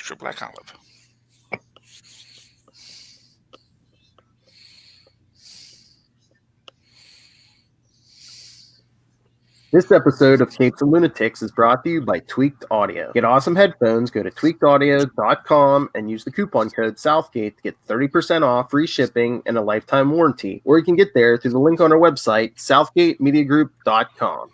extra black olive. This episode of Capes and Lunatics is brought to you by Tweaked Audio. Get awesome headphones, go to tweakedaudio.com and use the coupon code Southgate to get 30% off, free shipping, and a lifetime warranty. Or you can get there through the link on our website, southgatemediagroup.com.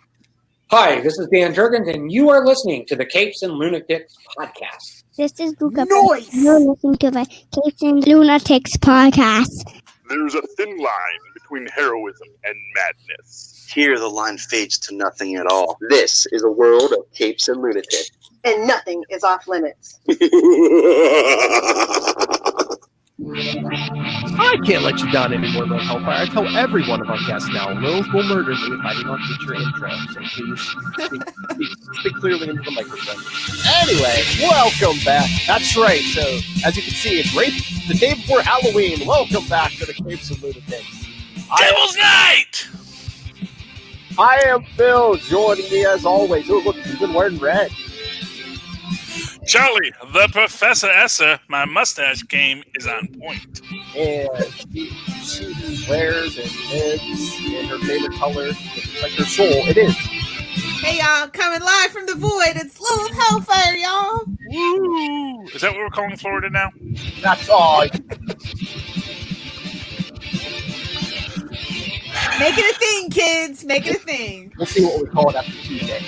Hi, this is Dan Jurgens, and you are listening to the Capes and Lunatics podcast. This is Luca. Noise! You're listening to the Capes and Lunatics podcast. There's a thin line between heroism and madness. Here, the line fades to nothing at all. This is a world of capes and lunatics. And nothing is off limits. I can't let you down anymore, Lil Hellfire. I tell every one of our guests now, Lils will murder me if I do not get your intro. So please speak clearly into the microphone. Anyway, welcome back. That's right. So, as you can see, it's right the day before Halloween. Welcome back to the Capes and Lunatics. Devil's Night! I am Phil, joining me as always. Oh, look, you've been wearing red. Charlie, the Professor Esser, my mustache game is on point. And she wears and lives in her favorite color, like her soul. It is. Hey, y'all, coming live from the void. It's Lil Hellfire, y'all. Woo! Is that what we're calling Florida now? That's all. Make it a thing, kids. Make it a thing. We'll see what we call it after Tuesday.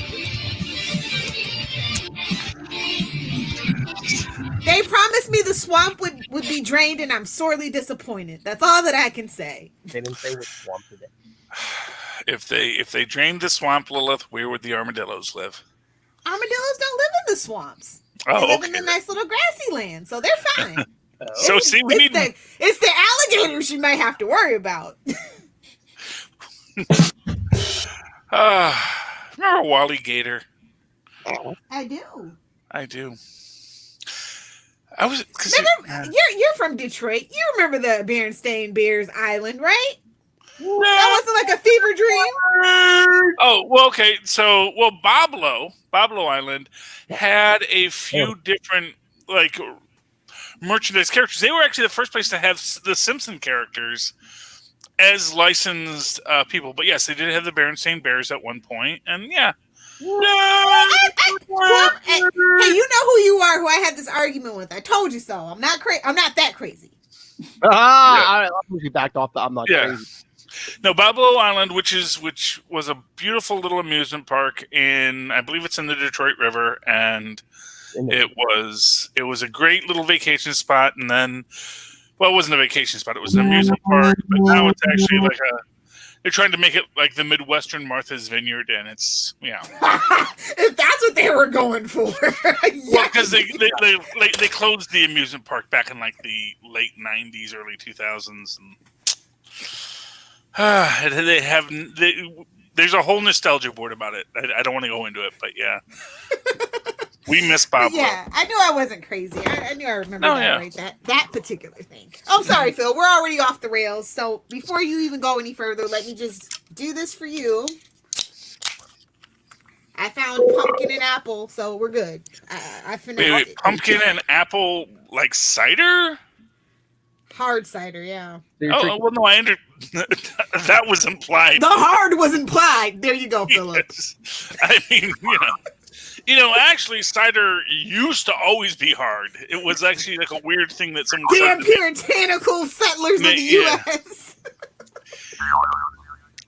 They promised me the swamp would be drained, and I'm sorely disappointed. That's all that I can say. They didn't say which swamp today. If they drained the swamp, Lilith, where would the armadillos live? Armadillos don't live in the swamps. Oh, they live okay. in the nice little grassy land, so they're fine. So see, we need it's the alligators you might have to worry about. remember Wally Gator? I do. I do. I was Remember, you're from Detroit. You remember the Berenstain Bears Island, right? That wasn't like a fever dream. Oh, well, okay. So, Bablo Island had a few different like merchandise characters. They were actually the first place to have the Simpson characters as licensed people. But yes, they did have the Berenstain Bears at one point, and yeah. Hey, you know who you are, who I had this argument with. I told you so. I'm not that crazy. All right, I'll push you back off. I'm not crazy. No, Bablo Island, which was a beautiful little amusement park in, I believe it's in the Detroit River, and it was a great little vacation spot. And then, well, it wasn't a vacation spot; it was an amusement park. But now it's actually like they're trying to make it like the Midwestern Martha's Vineyard, and it's If that's what they were going for, well, because they closed the amusement park back in like the late '90s, early 2000s, and there's a whole nostalgia board about it. I don't want to go into it, but yeah, we miss Bob. Yeah, I knew I wasn't crazy. I knew I remembered right, that particular thing. I'm sorry, Phil. We're already off the rails. So before you even go any further, let me just do this for you. I found pumpkin and apple, so we're good. I finished. Wait, pumpkin and apple like cider? Hard cider, yeah. Oh, well, no, that was implied. The hard was implied. There you go, Philip. I mean, actually, cider used to always be hard. It was actually like a weird thing that some damn puritanical settlers in the U.S.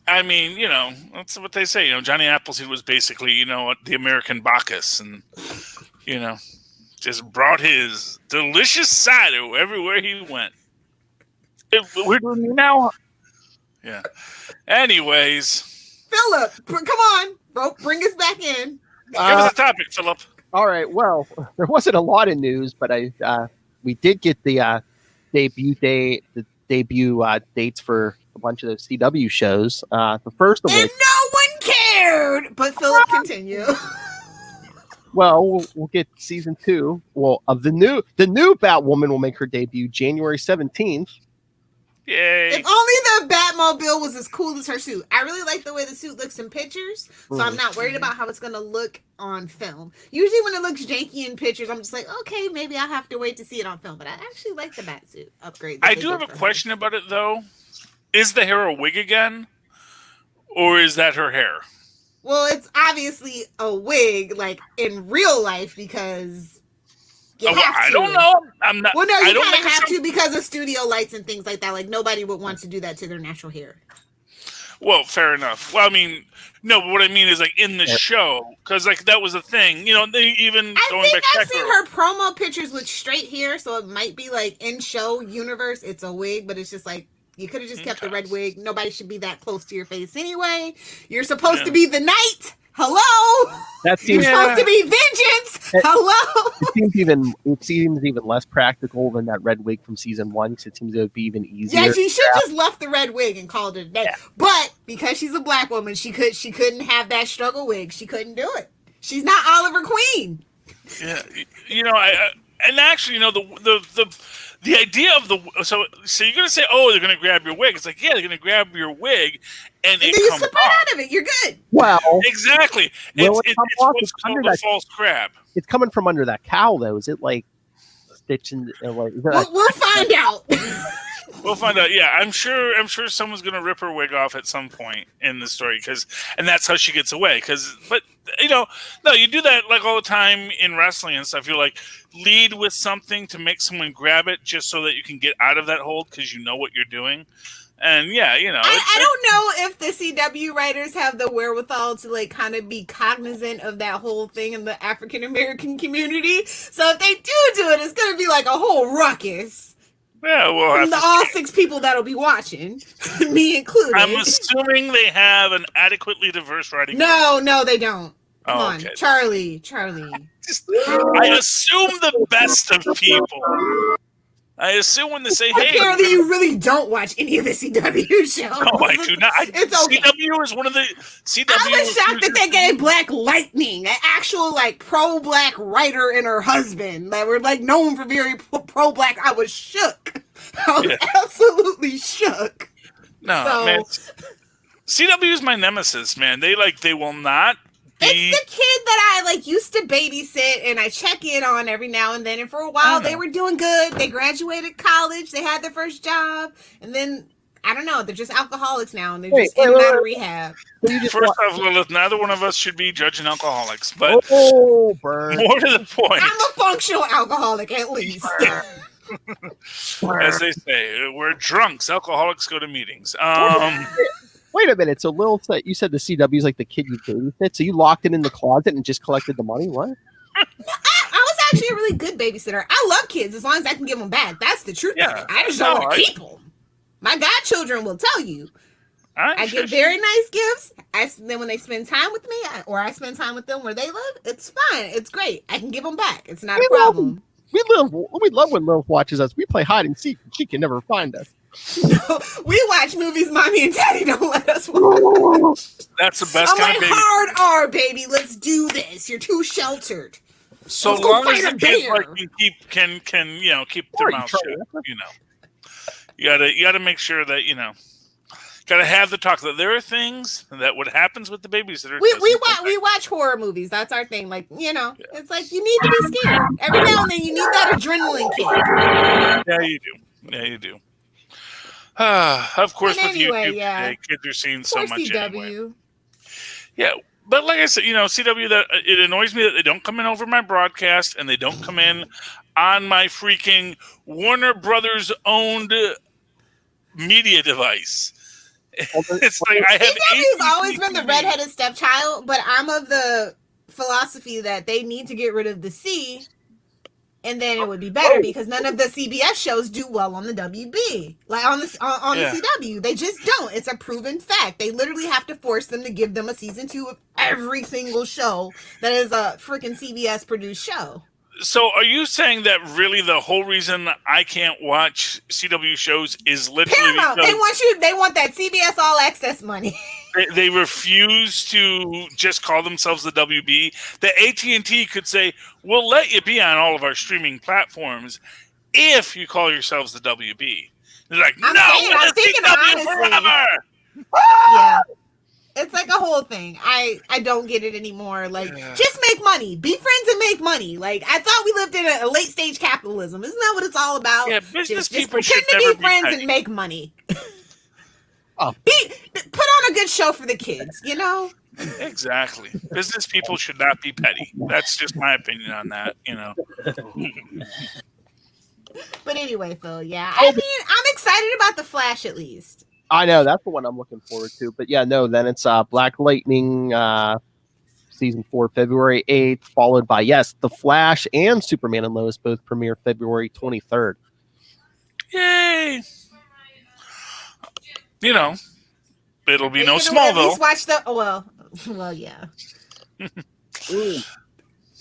I mean, that's what they say. Johnny Appleseed was basically, the American Bacchus, and just brought his delicious cider everywhere he went. We're doing now. Yeah. Anyways, Philip, come on, bro, bring us back in. Give us a topic, Philip. All right. Well, there wasn't a lot of news, but we did get the debut dates for a bunch of those CW shows. The first of which, and no one cared. But Philip, continue. Well, we'll get season 2. Well, of the new Batwoman will make her debut January 17th. Yay. If only the Batmobile was as cool as her suit. I really like the way the suit looks in pictures, so I'm not worried about how it's going to look on film. Usually when it looks janky in pictures, I'm just like, okay, maybe I'll have to wait to see it on film. But I actually like the Batsuit upgrade. I do have a question about it, though. Is the hair a wig again? Or is that her hair? Well, it's obviously a wig, like, in real life, because... I don't know. I'm not. Well, no, you kind of have to because of studio lights and things like that. Like, nobody would want to do that to their natural hair. Well, fair enough. Well, I mean, no, but what I mean is, like, in the show, because, like, that was a thing. You know, they even I've seen her promo pictures with straight hair, so it might be, like, in show universe, it's a wig, but it's just, like, you could have just kept the red wig. Nobody should be that close to your face anyway. You're supposed to be the knight. Hello? You're supposed to be vengeance. Hello? It seems even less practical than that red wig from season 1, because it seems it would be even easier. Yeah, she should just left the red wig and called it a day. Yeah. But because she's a black woman, she couldn't have that struggle wig. She couldn't do it. She's not Oliver Queen. Yeah, you know, and actually, you know, the idea of so you're gonna say, oh, they're gonna grab your wig. It's like, yeah, they're gonna grab your wig, and it then you comes slip right out of it. You're good. Well, exactly. It's what's called a false grab. It's coming from under that cowl, though. Is it like stitching? Like, we'll find out. We'll find out. Yeah, I'm sure someone's gonna rip her wig off at some point in the story, and that's how she gets away. But you know, no, you do that like all the time in wrestling and stuff. You like lead with something to make someone grab it, just so that you can get out of that hold because you know what you're doing. And yeah, you know, I don't know if the CW writers have the wherewithal to like kind of be cognizant of that whole thing in the African American community. So if they do it, it's going to be like a whole ruckus. Yeah, well, from all 6 people that'll be watching, me included. I'm assuming they have an adequately diverse writing. No, they don't. Come on, okay. Charlie. I assume the best of people. I assume when they say, "Hey," apparently you really don't watch any of the CW shows. No, I do not. It's okay. CW is one of the CW. I was shocked that they gave Black Lightning, an actual like pro-black writer, and her husband that were like known for very pro-black. I was shook. I was absolutely shook. No, man. CW is my nemesis, man. They will not. It's the kid that I like used to babysit and I check in on every now and then. And for a while they were doing good. They graduated college. They had their first job. And then, I don't know, they're just alcoholics now. And they're just in and out of rehab. First off, Lilith, neither one of us should be judging alcoholics. But burn. More to the point. I'm a functional alcoholic, at least. As they say, we're drunks. Alcoholics go to meetings. Wait a minute. So, Lil, you said the CW is like the kid you babysit. So you locked it in the closet and just collected the money? What? I was actually a really good babysitter. I love kids as long as I can give them back. That's the truth. Yeah. I just don't want to keep them. My godchildren will tell you. I give very nice gifts. Then when they spend time with me, or I spend time with them where they live, it's fine. It's great. I can give them back. It's not a problem. We love when Lil watches us. We play hide and seek. She can never find us. No, we watch movies Mommy and Daddy don't let us watch. That's the best kind of baby. Hard R, baby. Let's do this. You're too sheltered. So long as the kids can keep their mouth shut. You know, you gotta make sure that gotta have the talk. That there are things that what happens with the babysitter. We watch horror movies. That's our thing. Like it's like you need to be scared every now and then. You need that adrenaline kick. Yeah, you do. Of course, with anyway, YouTube today, kids are seeing so much CW. Anyway. Yeah, but like I said, CW, that it annoys me that they don't come in over my broadcast and they don't come in on my freaking Warner Brothers owned media device. It's like I have. CW's always been the redheaded stepchild, but I'm of the philosophy that they need to get rid of the C. And then it would be better because none of the CBS shows do well on the WB. Like on the CW. They just don't. It's a proven fact. They literally have to force them to give them a season 2 of every single show that is a freaking CBS produced show. So are you saying that really the whole reason I can't watch CW shows is literally Paramount. They want that CBS All Access money. They refuse to just call themselves the WB. The AT&T could say, we'll let you be on all of our streaming platforms if you call yourselves the WB. They're like, I'm thinking honestly. forever. Yeah. It's like a whole thing. I don't get it anymore. Like, just make money. Be friends and make money. Like, I thought we lived in a late stage capitalism. Isn't that what it's all about? Yeah, business just people pretend should to never be friends petty. and make money. Oh. Put on a good show for the kids, you know? Exactly. Business people should not be petty. That's just my opinion on that, you know. But anyway, Phil, yeah. I mean, I'm excited about The Flash at least. I know, that's the one I'm looking forward to. But yeah, no, then it's Black Lightning season 4, February 8th, followed by, yes, The Flash and Superman and Lois both premiere February 23rd. Yay! You know, it'll be no At Smallville. least watch the well, yeah.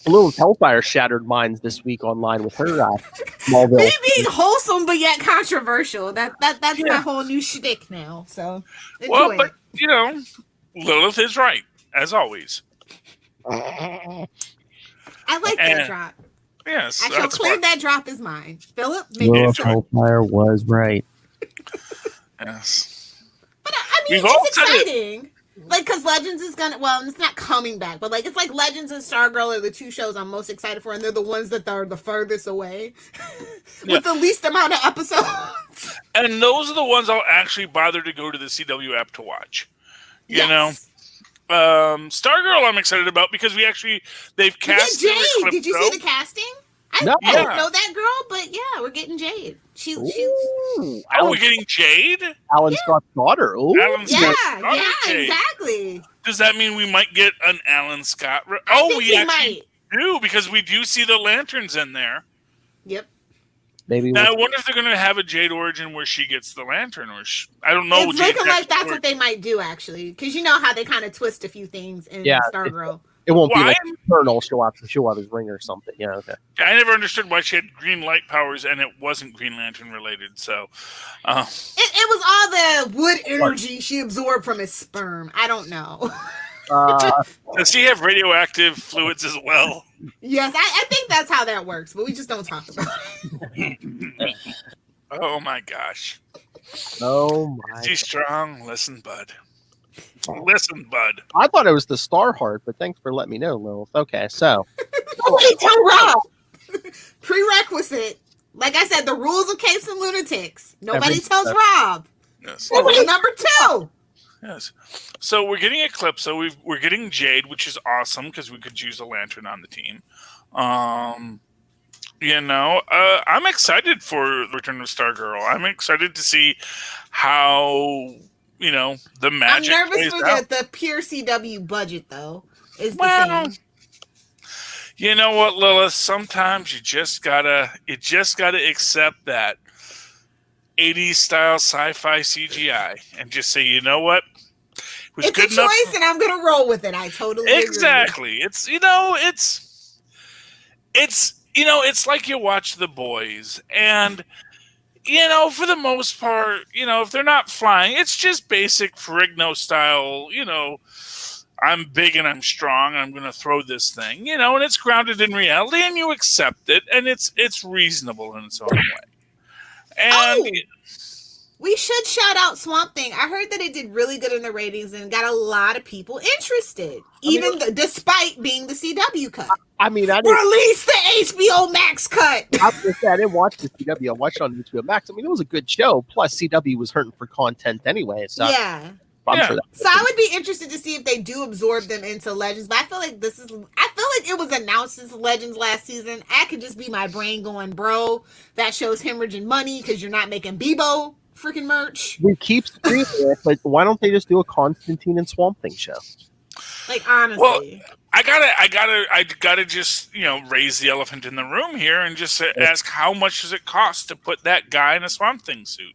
A little Hellfire shattered minds this week online with her Smallville. Me being wholesome but yet controversial. That's my whole new shtick now. So enjoy Well, but it. you know, Lilith is right as always. I like that drop. Yes, I shall that's claim what- that drop is mine. Philip, make Well, it so. Hellfire was right. Yes. But I mean, We've all it's said it. exciting. Like, because Legends is gonna, well, it's not coming back, but like, it's like Legends and Stargirl are the two shows I'm most excited for, and they're the ones that are the furthest away with the least amount of episodes. And those are the ones I'll actually bother to go to the CW app to watch. You know? Stargirl I'm excited about because they've cast Jade. Did you see the casting? I No. don't know that girl, but yeah, we're getting Jade. She's Ooh, Oh, we're getting Jade? Alan Scott's daughter. Ooh. Alan yeah, Scott's daughter, Jade. exactly. Does that mean we might get an Alan Scott? I think we we actually might. do because we do see the lanterns in there. Yep. Maybe Now I wonder if they're going to have a Jade origin where she gets the lantern, or I don't know. It's looking like that's what they might do, actually, because you know how they kind of twist a few things in Stargirl. It won't be Why? like Eternal. She'll have his ring or something. Yeah, okay. I never understood why she had green light powers and it wasn't Green Lantern related. So, It was all the wood energy she absorbed from his sperm. I don't know. Does she have radioactive fluids as well? Yes, I think that's how that works, but we just don't talk about it. Oh my gosh. Oh my. She's strong. Listen, bud. Listen, bud. I thought it was the Starheart, but thanks for letting me know, Lilith. Okay, so. Nobody tell Rob. Prerequisite. Like I said, the rules of Capes and Lunatics. Nobody tells Rob. Yes. Rule number 2. Yes. So we're getting Eclipse. So we're getting Jade, which is awesome because we could use a lantern on the team. I'm excited for Return of Stargirl. I'm excited to see how the magic. I'm nervous plays for out. the pure CW budget, though. Is the Well, thing. you know what, Lilith? Sometimes you just gotta accept that 80s style sci-fi CGI and just say, you know what? It was It's good a enough. choice, and I'm gonna roll with it. I totally Exactly. It's like you watch The Boys, and for the most part, if they're not flying, it's just basic Ferrigno style. I'm big and I'm strong, and I'm going to throw this thing. And it's grounded in reality, and you accept it, and it's reasonable in its own way. And We should shout out Swamp Thing. I heard that it did really good in the ratings and got a lot of people interested, despite being the CW cut. I mean, I didn't, Release the HBO Max cut. I didn't watch the CW. I watched it on HBO Max. I mean, it was a good show. Plus, CW was hurting for content anyway. So Yeah. I'm sure that. So I would be interested to see if they do absorb them into Legends. But I feel like it was announced as Legends last season. I could just be my brain going, bro, that shows hemorrhaging money because you're not making Bebo freaking merch. We keep screaming it, but why don't they just do a Constantine and Swamp Thing show? Like, honestly. Well, I gotta just raise the elephant in the room here and just ask, how much does it cost to put that guy in a Swamp Thing suit?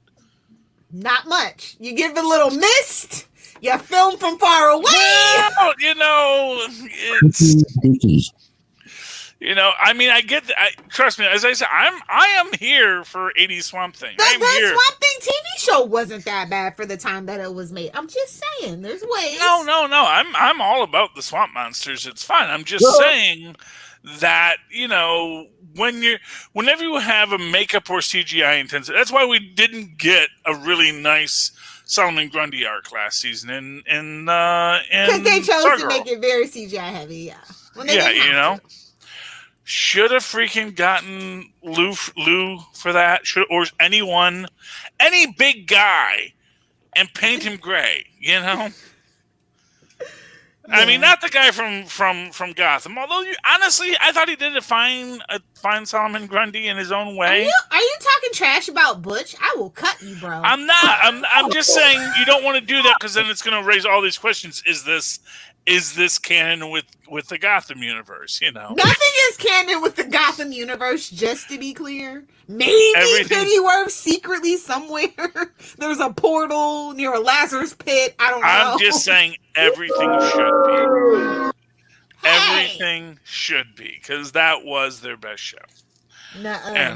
Not much. You give it a little mist. You film from far away. Well, it's I mean, I get that. Trust me, as I said, I am here for 80s Swamp Thing. The I'm here. Swamp Thing TV show wasn't that bad for the time that it was made. I'm just saying, there's ways. No. I'm all about the swamp monsters. It's fine. I'm just saying that whenever you have a makeup or CGI intensive, that's why we didn't get a really nice Solomon Grundy arc last season because they chose Stargirl. to make it very CGI heavy. Yeah, when they Yeah, didn't have to. Should have freaking gotten Lou for that. Or anyone, any big guy, and paint him gray. I mean, not the guy from Gotham. Although, honestly, I thought he did a fine Solomon Grundy in his own way. Are you talking trash about Butch? I will cut you, bro. I'm not. I'm just saying you don't want to do that because then it's going to raise all these questions. Is this canon with the Gotham universe? Nothing is canon with the Gotham universe. Just to be clear, maybe Pennyworth secretly somewhere. There's a portal near a Lazarus pit. I don't know. I'm just saying everything should be. Everything should be because that was their best show.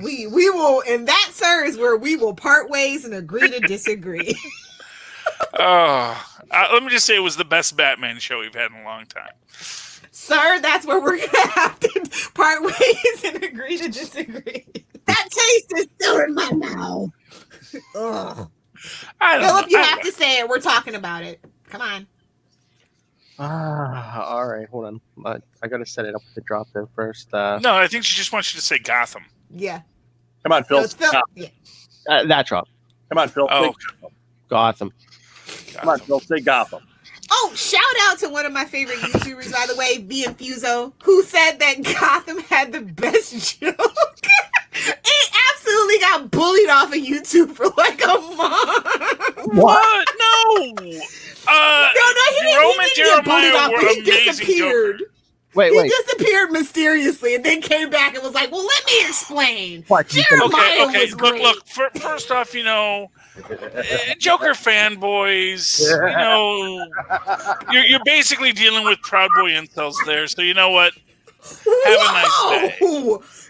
We will, and that, sir, is where we will part ways and agree to disagree. Let me just say it was the best Batman show we've had in a long time. Sir, that's where we're going to have to part ways and agree to disagree. That taste is still in my mouth. Ugh. Philip, you have to say it. We're talking about it. Come on. All right, hold on. I got to set it up with the drop there first. No, I think she just wants you to say Gotham. Yeah. Come on, Phil. Yeah. That drop. Come on, Phil. Oh. Gotham. Come on, Phil. Say Gotham. Oh, shout out to one of my favorite YouTubers, by the way, V Infuso, who said that Gotham had the best joke. It absolutely got bullied off of YouTube for like a month. What? No. No, he didn't get bullied off, but he disappeared. Wait. He disappeared mysteriously and then came back and was like, well, let me explain. Jeremiah was great. Look, first off, Joker fanboys, you're basically dealing with Proud Boy incels there, so you know what? Have a nice day.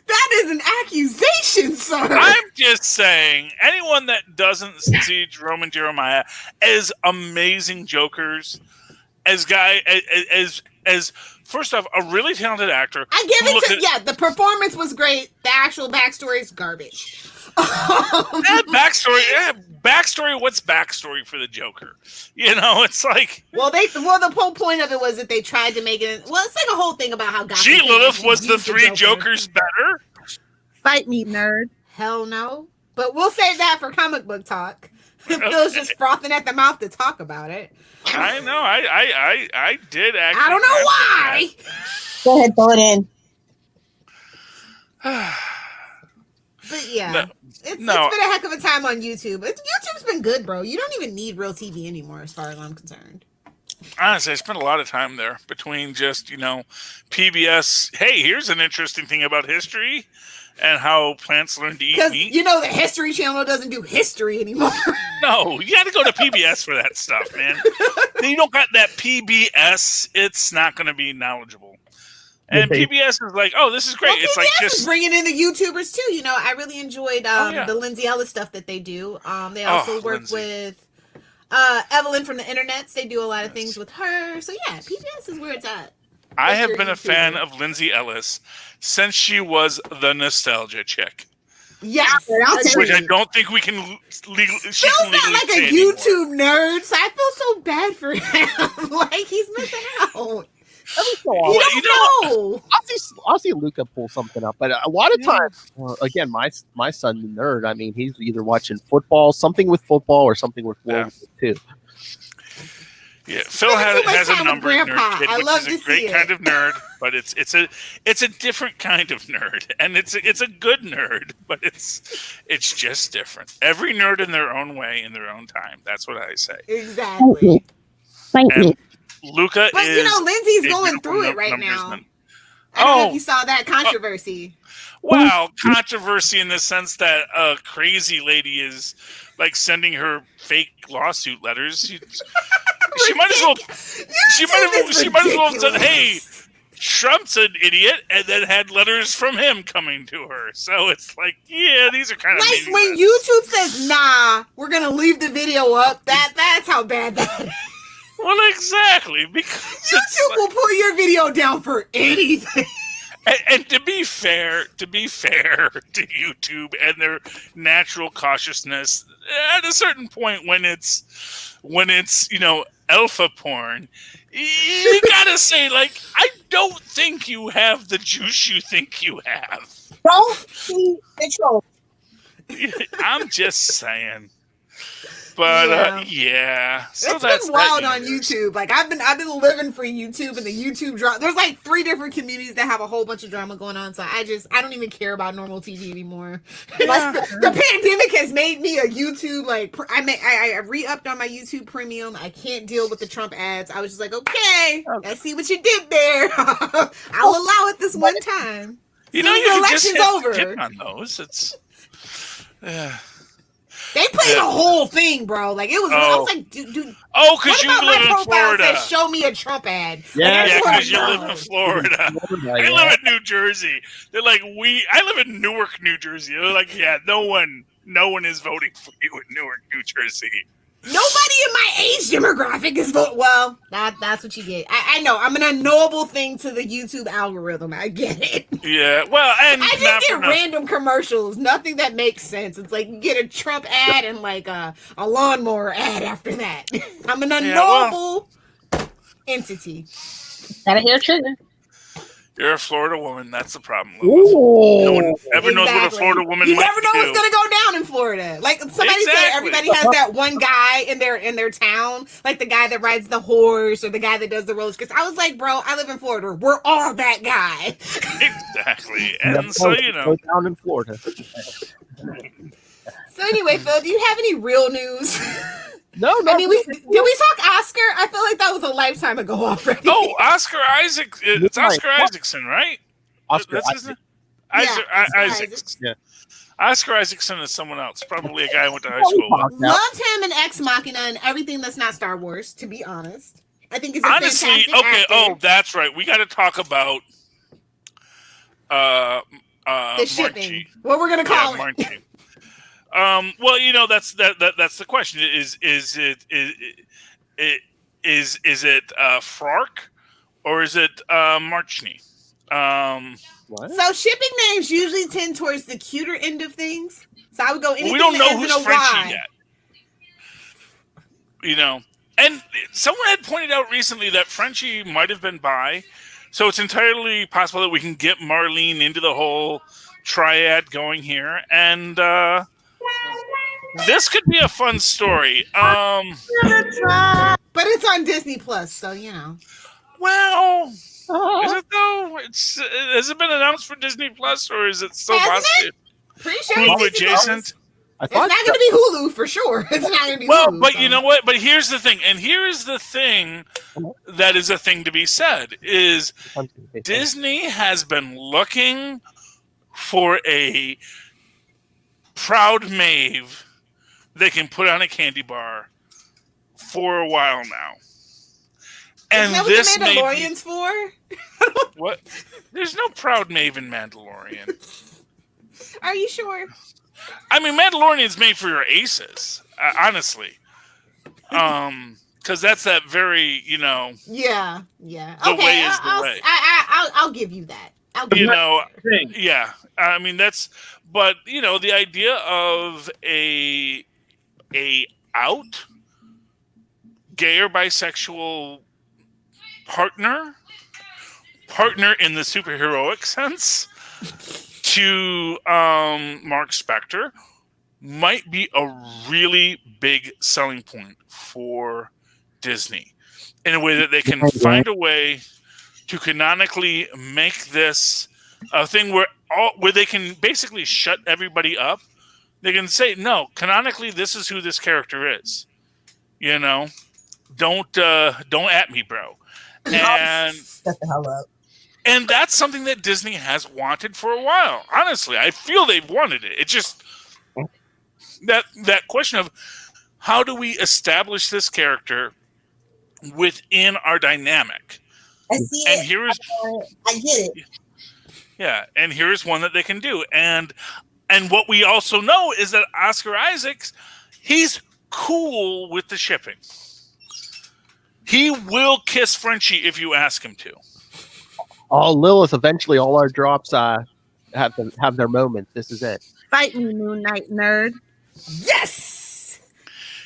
That is an accusation, sir. I'm just saying, anyone that doesn't see Jerome and Jeremiah as amazing Jokers, as first off, a really talented actor. I give it to the performance was great. The actual backstory is garbage. Backstory. What's backstory for the Joker? It's like the whole point of it was that they tried to make it. Well, it's like a whole thing about how Gotham. Gee, Lilith, was the three Jokers better? Fight me, nerd. Hell no. But we'll save that for comic book talk. Phil's just frothing at the mouth to talk about it. I know. I did actually. I don't know why. Go ahead, throw it in. But yeah, it's been a heck of a time on YouTube. YouTube's been good, bro. You don't even need real TV anymore, as far as I'm concerned. Honestly, I spent a lot of time there between just, PBS. Hey, here's an interesting thing about history and how plants learn to eat meat. Because, the History Channel doesn't do history anymore. No, you got to go to PBS for that stuff, man. You don't got that PBS, it's not going to be knowledgeable. And PBS is like, oh, this is great. Well, it's PBS like just is bringing in the YouTubers too. I really enjoyed the Lindsay Ellis stuff that they do. They also work with Evelyn from the Internets. They do a lot of things with her. So yeah, PBS is where it's at. I have been a fan of Lindsay Ellis since she was the nostalgia chick. Yes, which I don't think we can legally. Phil's not like a YouTube nerd, so I feel so bad for him. Like he's missing out. You don't know. I'll see Luca pull something up, but a lot of times, again, my son's a nerd. I mean, he's either watching football, something with football, or something with World War II. Yeah, Phil has a number nerd kid, which is a great kind of nerd, but it's a different kind of nerd, and it's a good nerd, but it's just different. Every nerd in their own way, in their own time. That's what I say. Exactly. And Luca but is. Lindsay's going through it right now. I don't know if you saw that controversy. Wow, controversy in the sense that a crazy lady is like sending her fake lawsuit letters. She might as well. She might as well have said, "Hey, Trump's an idiot," and then had letters from him coming to her. So it's like, yeah, these are kind of like when YouTube says, "Nah, we're gonna leave the video up." That's how bad that is. Well, exactly, because YouTube will pull your video down for anything. And to be fair to YouTube and their natural cautiousness, at a certain point when it's alpha porn, you gotta say, like, I don't think you have the juice you think you have. Don't be controlled. I'm just saying. But yeah. So it's been wild on YouTube. Like I've been living for YouTube and the YouTube drama. There's like 3 different communities that have a whole bunch of drama going on. So I don't even care about normal TV anymore. Like, the pandemic has made me a YouTube I re-upped on my YouTube premium. I can't deal with the Trump ads. I was just like, okay, I see what you did there. I'll allow it this one time. You know, you election's over on those. It's. They played the whole thing, bro. Like it was. I was like, dude. Oh, because you live in Florida. Says, show me a Trump ad. Yeah, because you live in Florida. I live in New Jersey. They're like, I live in Newark, New Jersey. They're like, yeah, no one is voting for you in Newark, New Jersey. Nobody in my age demographic is voting. Well, that's what you get. I know. I'm an unknowable thing to the YouTube algorithm. I get it. Yeah. Well, and I just get random commercials. Nothing that makes sense. It's like you get a Trump ad and like a lawnmower ad after that. I'm an unknowable entity. Gotta hear trigger. You're a Florida woman. That's the problem. No one ever knows what a Florida woman. You never know what's gonna go down in Florida. Like somebody said, everybody has that one guy in their town, like the guy that rides the horse or the guy that does the roller skates. I was like, bro, I live in Florida. We're all that guy. Exactly, and so go down in Florida. So anyway, Phil, do you have any real news? No. I mean, did we talk Oscar? I feel like that was a lifetime ago already. Oh, Oscar Isaac. It's Oscar Isaacson, right? Oscar Isaac. Isaacson. Yeah. Oscar Isaacson is someone else. Probably a guy I went to high school with. Loved him in Ex Machina and everything that's not Star Wars, to be honest. I think he's a honestly, fantastic okay, actor. that's right. We got to talk about the shipping. What we're going to call it. Margie. Well, that's the question. Is it Frark or is it Marchny? What? So shipping names usually tend towards the cuter end of things. So I would go anything we don't know that who's ends in a Frenchie Y. yet. And someone had pointed out recently that Frenchie might have been bi, so it's entirely possible that we can get Marlene into the whole triad going here, and this could be a fun story. But it's on Disney Plus, so Well, is it though? Has it been announced for Disney Plus, or is it still possible? Pretty sure Hulu adjacent. It's not going to be Hulu for sure. It's not going to be Hulu. But you know what? But here's the thing, and here is the thing that is a thing to be said, is Disney has been looking for a proud Maeve they can put on a candy bar for a while now. And isn't that this what the Mandalorian's for? What? There's no proud Maeve in Mandalorian. Are you sure? I mean, Mandalorian's made for your aces, honestly. Because that's that very, Yeah. The way is the way. I'll give you that. Yeah. I mean, but the idea of a out gay or bisexual partner in the superheroic sense to Mark Spector might be a really big selling point for Disney in a way that they can find a way to canonically make this a thing where they can basically shut everybody up. They can say, no, canonically, this is who this character is. Don't at me, bro. And shut the hell up. And that's something that Disney has wanted for a while. Honestly, I feel they've wanted it. It's just that question of how do we establish this character within our dynamic? I see and it. I get it. Yeah, and here's one that they can do. And what we also know is that Oscar Isaacs, he's cool with the shipping. He will kiss Frenchie if you ask him to. Oh, Lilith! Eventually, all our drops have their moment. This is it. Fight me, Moon Knight nerd. Yes.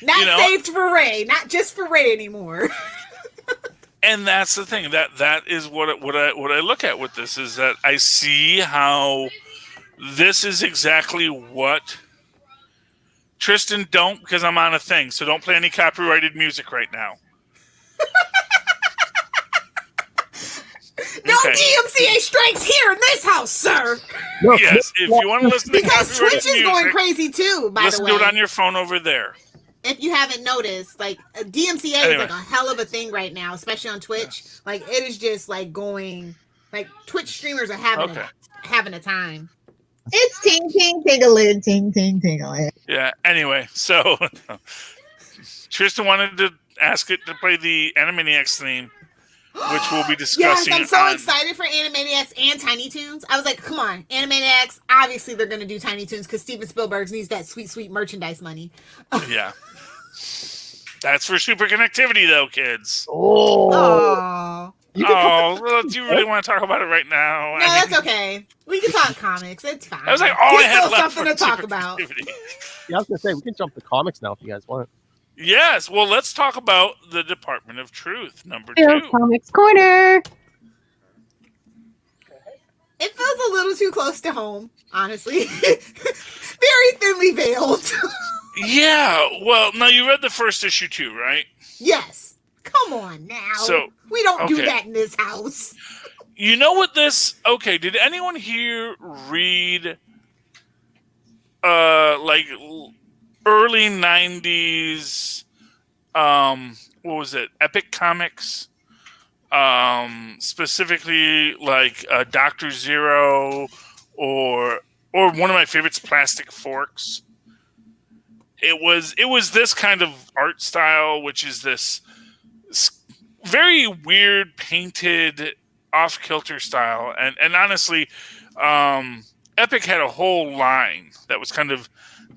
Not saved for Ray. Not just for Ray anymore. And that's the thing. That is what I look at with this, is that I see how this is exactly what Tristan, don't, because I'm on a thing, so don't play any copyrighted music right now. No DMCA strikes here in this house, sir. No, Yes, if you want to listen to Because copyrighted Twitch is going crazy too, by the listen way. to it on your phone over there. If you haven't noticed, like DMCA is like a hell of a thing right now, especially on Twitch. Like it is just like going, like Twitch streamers are having a time. It's ting ting tingalin, ting ting tingalin. Yeah. Anyway, so Tristan wanted to ask it to play the Animaniacs theme, which we'll be discussing. Yes, I'm so excited for Animaniacs and Tiny Toons. I was like, come on, Animaniacs. Obviously, they're going to do Tiny Toons because Steven Spielberg needs that sweet, sweet merchandise money. Yeah. That's for super connectivity, though, kids. Oh. Well, do you really want to talk about it right now? No, that's okay. We can talk comics. It's fine. I was like, all I had left something to talk about. Yeah, I was gonna say we can jump to comics now if you guys want. Yes. Well, let's talk about the Department of Truth, number 2. Comics Corner. It feels a little too close to home, honestly. Very thinly veiled. Yeah. Well, now you read the first issue too, right? Yes. Come on now. So we don't do that in this house. You know what this? Okay. Did anyone here read, like early '90s? What was it? Epic Comics. Specifically like Dr. Zero or one of my favorites, Plastic Forks. It was this kind of art style, which is this very weird painted off-kilter style. And honestly, Epic had a whole line that was kind of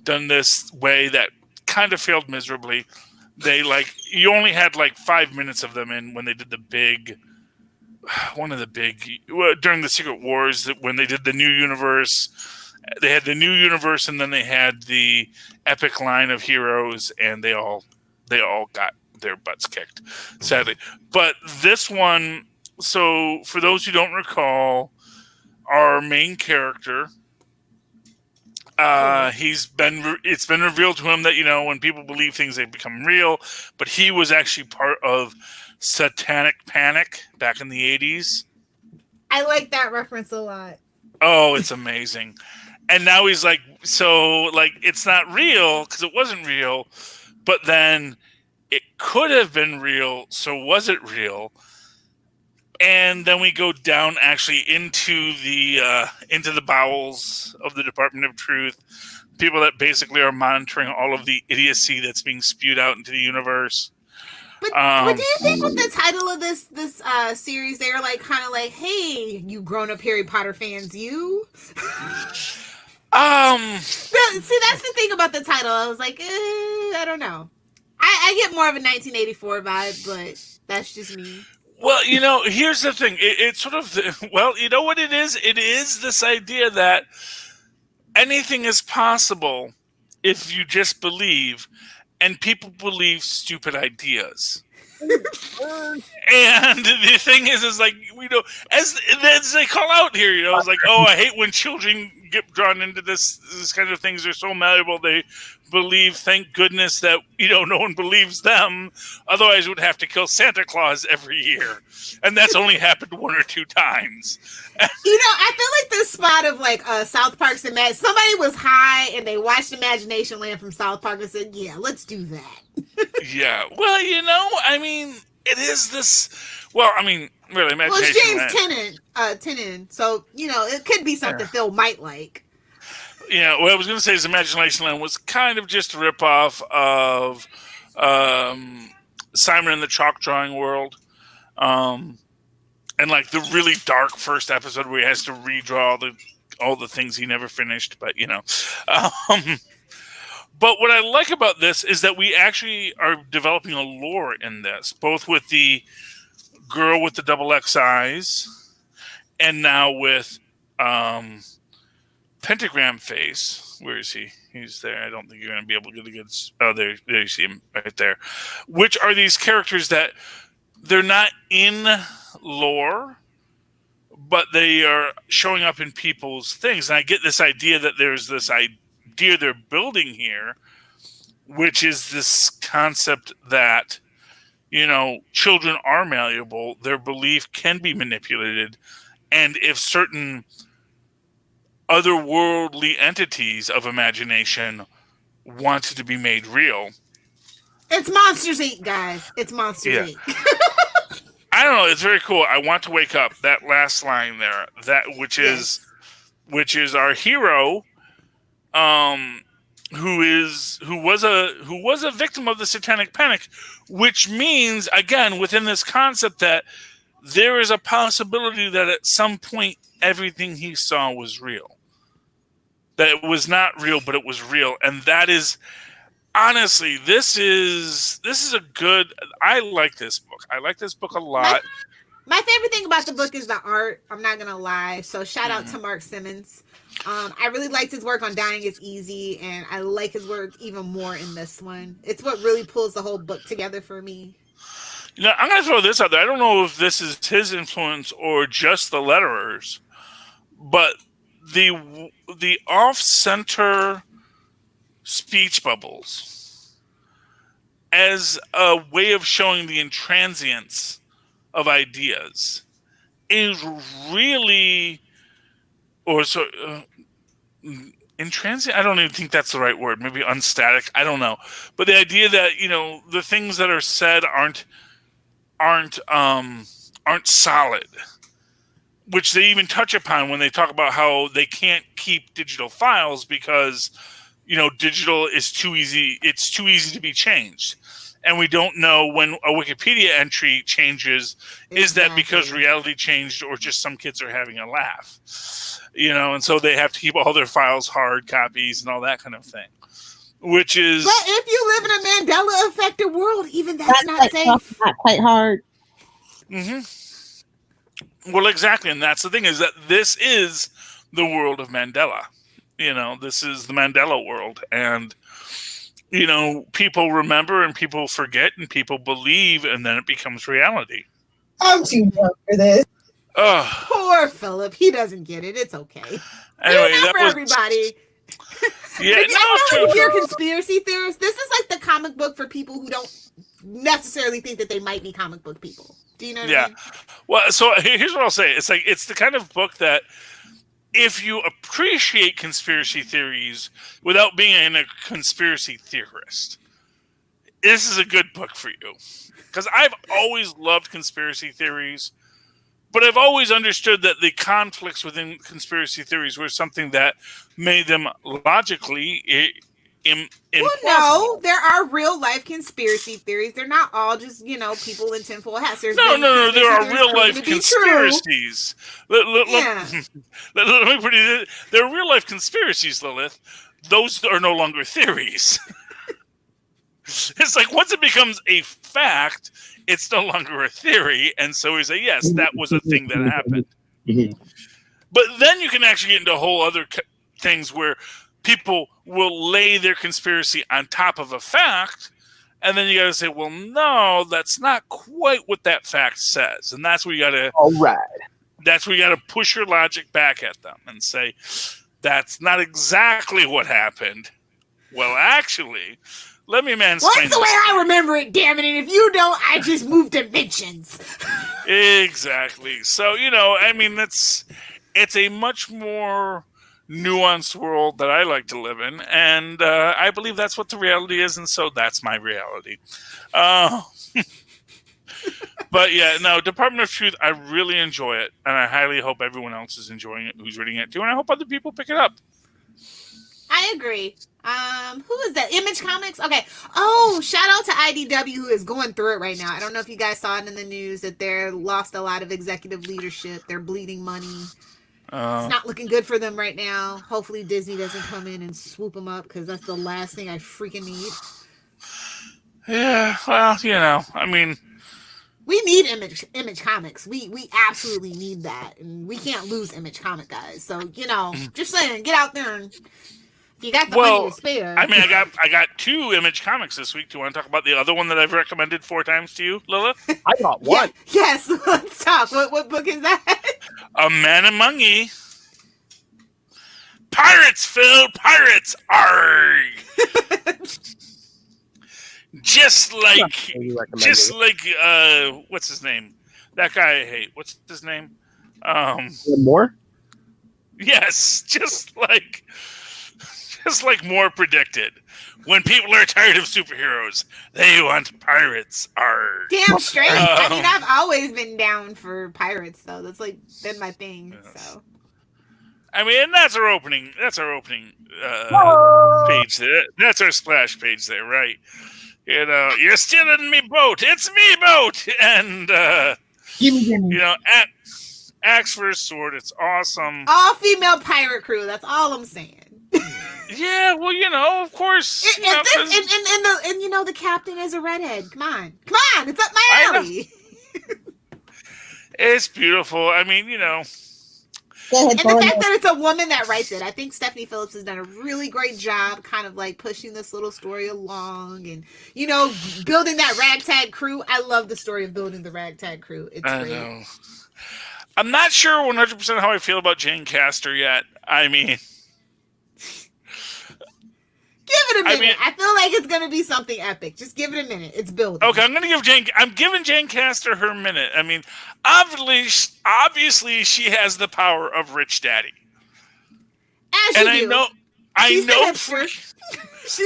done this way that kind of failed miserably. They you only had 5 minutes of them in when they did during the Secret Wars, when they did the New Universe. They had the New Universe, and then they had the Epic line of heroes, and they all got their butts kicked, sadly. But this one, so for those who don't recall, our main character, it's been revealed to him that, when people believe things, they become real. But he was actually part of Satanic Panic back in the 80s. I like that reference a lot. Oh, it's amazing. And now he's it's not real because it wasn't real, but then it could have been real. So was it real? And then we go down actually into the bowels of the Department of Truth, people that basically are monitoring all of the idiocy that's being spewed out into the universe. But do you think with the title of this series, they're kind of hey, you grown up Harry Potter fans, you? See, that's the thing about the title. I was like, I don't know. I get more of a 1984 vibe, but that's just me. Well, here's the thing. It's sort of, you know what it is? It is this idea that anything is possible if you just believe, and people believe stupid ideas. And the thing is we know, as they call out here, it's I hate when children get drawn into this kind of things. They're so malleable. They believe, thank goodness that no one believes them. Otherwise, would have to kill Santa Claus every year, and that's only happened 1 or 2 times. I feel like this spot of South Park's somebody was high and they watched Imagination Land from South Park and said, "Yeah, let's do that." Yeah, well, it is this. Well, really, Imagination it's James Tennant, so it could be something Phil might like. Yeah, what I was going to say is Imagination Land was kind of just a ripoff of Simon and the Chalk Drawing World. And the really dark first episode where he has to redraw all the things he never finished, but but what I like about this is that we actually are developing a lore in this, both with the girl with the double X eyes and now with Pentagram Face. Where is he? He's there. I don't think you're going to be able to get a good. Oh, there you see him right there. Which are these characters that they're not in lore, but they are showing up in people's things. And I get this idea that there's this idea they're building here, which is this concept that, children are malleable, their belief can be manipulated, and if certain otherworldly entities of imagination wanted to be made real. It's Monsters Inc., guys. It's Monsters Inc. I don't know. It's very cool. I want to wake up. That last line there, which is our hero, who was a victim of the Satanic Panic, which means, again, within this concept that there is a possibility that at some point everything he saw was real. That it was not real, but it was real, and that is honestly, this is a good. I like this book. I like this book a lot. My favorite thing about the book is the art. I'm not gonna lie. So shout out to Mark Simmons. I really liked his work on Dying is Easy, and I like his work even more in this one. It's what really pulls the whole book together for me. I'm gonna throw this out there. I don't know if this is his influence or just the letterers, but the off-center speech bubbles as a way of showing the intransience of ideas is really, intransient. I don't even think that's the right word. Maybe unstatic. I don't know. But the idea that the things that are said aren't solid, which they even touch upon when they talk about how they can't keep digital files because digital is too easy. It's too easy to be changed. And we don't know when a Wikipedia entry changes, is that because reality changed or just some kids are having a laugh? And so they have to keep all their files hard copies and all that kind of thing. Which is... But if you live in a Mandela-affected world, even that's not safe. Not quite hard. Mm-hmm. Well, exactly. And that's the thing, is that this is the world of Mandela. This is the Mandela world. And... people remember and people forget and people believe, and then it becomes reality. I'm too young for this. Poor Philip. He doesn't get it. It's okay. Anyway, it's not for everybody. Yeah, I know you're conspiracy theorists. This is like the comic book for people who don't necessarily think that they might be comic book people. Do you know what I mean? Well, so here's what I'll say. It's the kind of book that if you appreciate conspiracy theories without being a conspiracy theorist, this is a good book for you. Because I've always loved conspiracy theories, but I've always understood that the conflicts within conspiracy theories were something that made them logically implausible. Well, no, there are real life conspiracy theories. They're not all just, people in tinfoil hats. No, there are real life conspiracies. Let me put it. There are real life conspiracies, Lilith. Those are no longer theories. It's like once it becomes a fact, it's no longer a theory, and so we say, yes, that was a thing that happened. But then you can actually get into whole other things where people will lay their conspiracy on top of a fact, and then you got to say, well, no, that's not quite what that fact says, and that's where you got to. All right. That's where you got to push your logic back at them and say, that's not exactly what happened. Well, actually, let me mansplain. What's the way I remember it, damn it? And if you don't, I just moved dimensions. Exactly. So, it's a much more nuanced world that I like to live in, and I believe that's what the reality is, and so that's my reality. But yeah, no, Department of Truth, I really enjoy it, and I highly hope everyone else is enjoying it who's reading it too, and I hope other people pick it up. I agree. Who is that? Image Comics? Okay. Oh, shout out to IDW, who is going through it right now. I don't know if you guys saw it in the news that they're lost a lot of executive leadership. They're bleeding money. It's not looking good for them right now. Hopefully Disney doesn't come in and swoop them up, because that's the last thing I freaking need. Yeah, well, We need Image Comics. We absolutely need that, and we can't lose Image Comic guys. So just saying, get out there and if you got the money to spare. I mean, I got 2 Image Comics this week. Do you want to talk about the other one that I've recommended 4 times to you, Lilith? I got one. Yes, let's talk. What book is that? A Man Among Ye. Pirates, Phil, pirates, arg! just like, what's his name? That guy I hate. What's his name? More? Yes, just like Moore predicted. When people are tired of superheroes, they want pirates. Arg. Damn straight. I mean, I've always been down for pirates, though. That's like been my thing. Yes. So. I mean, and that's our opening. That's our opening page. That's our splash page there, right? You're stealing me boat. It's me boat, and gimme. axe versus sword. It's awesome. All female pirate crew. That's all I'm saying. Yeah, well, of course. The captain is a redhead. Come on, it's up my alley. It's beautiful. I mean, And the fact that it's a woman that writes it, I think Stephanie Phillips has done a really great job kind of like pushing this little story along and, building that ragtag crew. I love the story of building the ragtag crew. It's great. Know. I'm not sure 100% how I feel about Jane Castor yet. I mean... Give it a minute. I feel like it's going to be something epic. Just give it a minute. It's building. Okay, I'm giving Jane Castor her minute. I mean, obviously she has the power of Rich Daddy. As you do. I know she's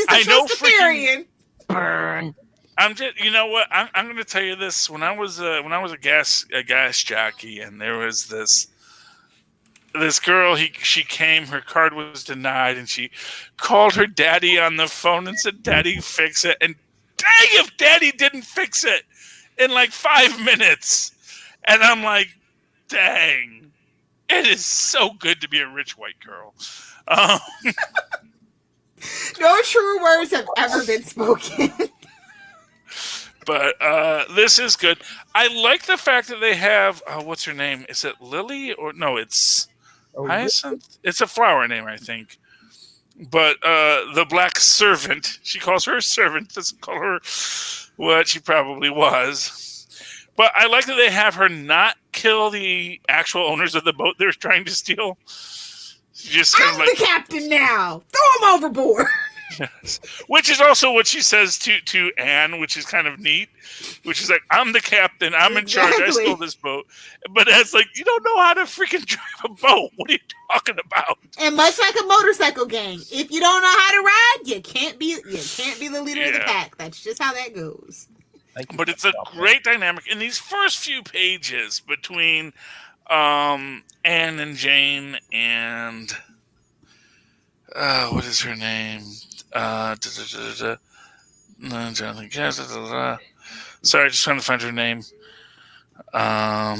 the Trustafarian. Burn. I'm just, you know what? I'm going to tell you this. When I was a gas jockey, and there was this girl, she came, her card was denied, and she called her daddy on the phone and said, "Daddy, fix it." And dang if Daddy didn't fix it in like 5 minutes. And I'm like, dang, it is so good to be a rich white girl. No truer words have ever been spoken. But this is good. I like the fact that they have, what's her name? Is it Lily? Or no, it's Hyacinth? It's a flower name, I think. But the black servant, she calls her a servant, doesn't call her what she probably was. But I like that they have her not kill the actual owners of the boat they're trying to steal. Just I'm the captain now. Throw him overboard. Yes. Which is also what she says to Anne, which is kind of neat. Which is like, I'm the captain, I'm in charge, I stole this boat. But Anne's like, you don't know how to freaking drive a boat. What are you talking about? And much like a motorcycle gang, if you don't know how to ride, you can't be the leader of the pack. That's just how that goes. But it's a great dynamic in these first few pages between Anne and Jane and what is her name? Sorry, just trying to find her name. Dang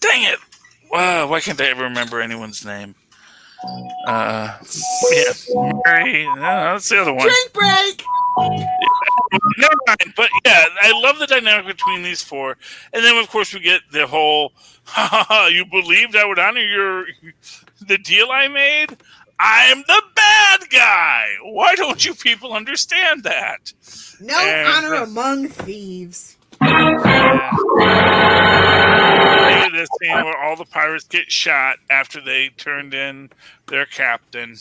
it! Wow, why can't I ever remember anyone's name? Yeah, Mary. That's the other one. Drink break. Never mind. But yeah, I love the dynamic between these four, and then of course we get the whole. You believed I would honor the deal I made? I'm the bad guy. Why don't you people understand that? No honor among thieves. This scene where all the pirates get shot after they turned in their captain.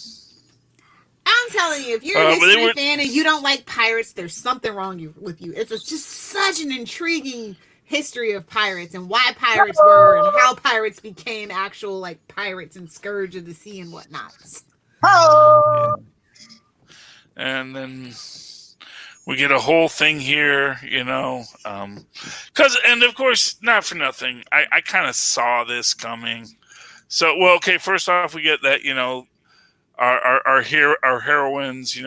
I'm telling you, if you're a history fan and you don't like pirates, there's something wrong with you. It's just such an intriguing history of pirates and why pirates were and how pirates became actual like pirates and scourge of the sea and whatnot. Yeah. And then we get a whole thing here, and of course, not for nothing, I kind of saw this coming. So, well, okay, first off, we get that, our heroines,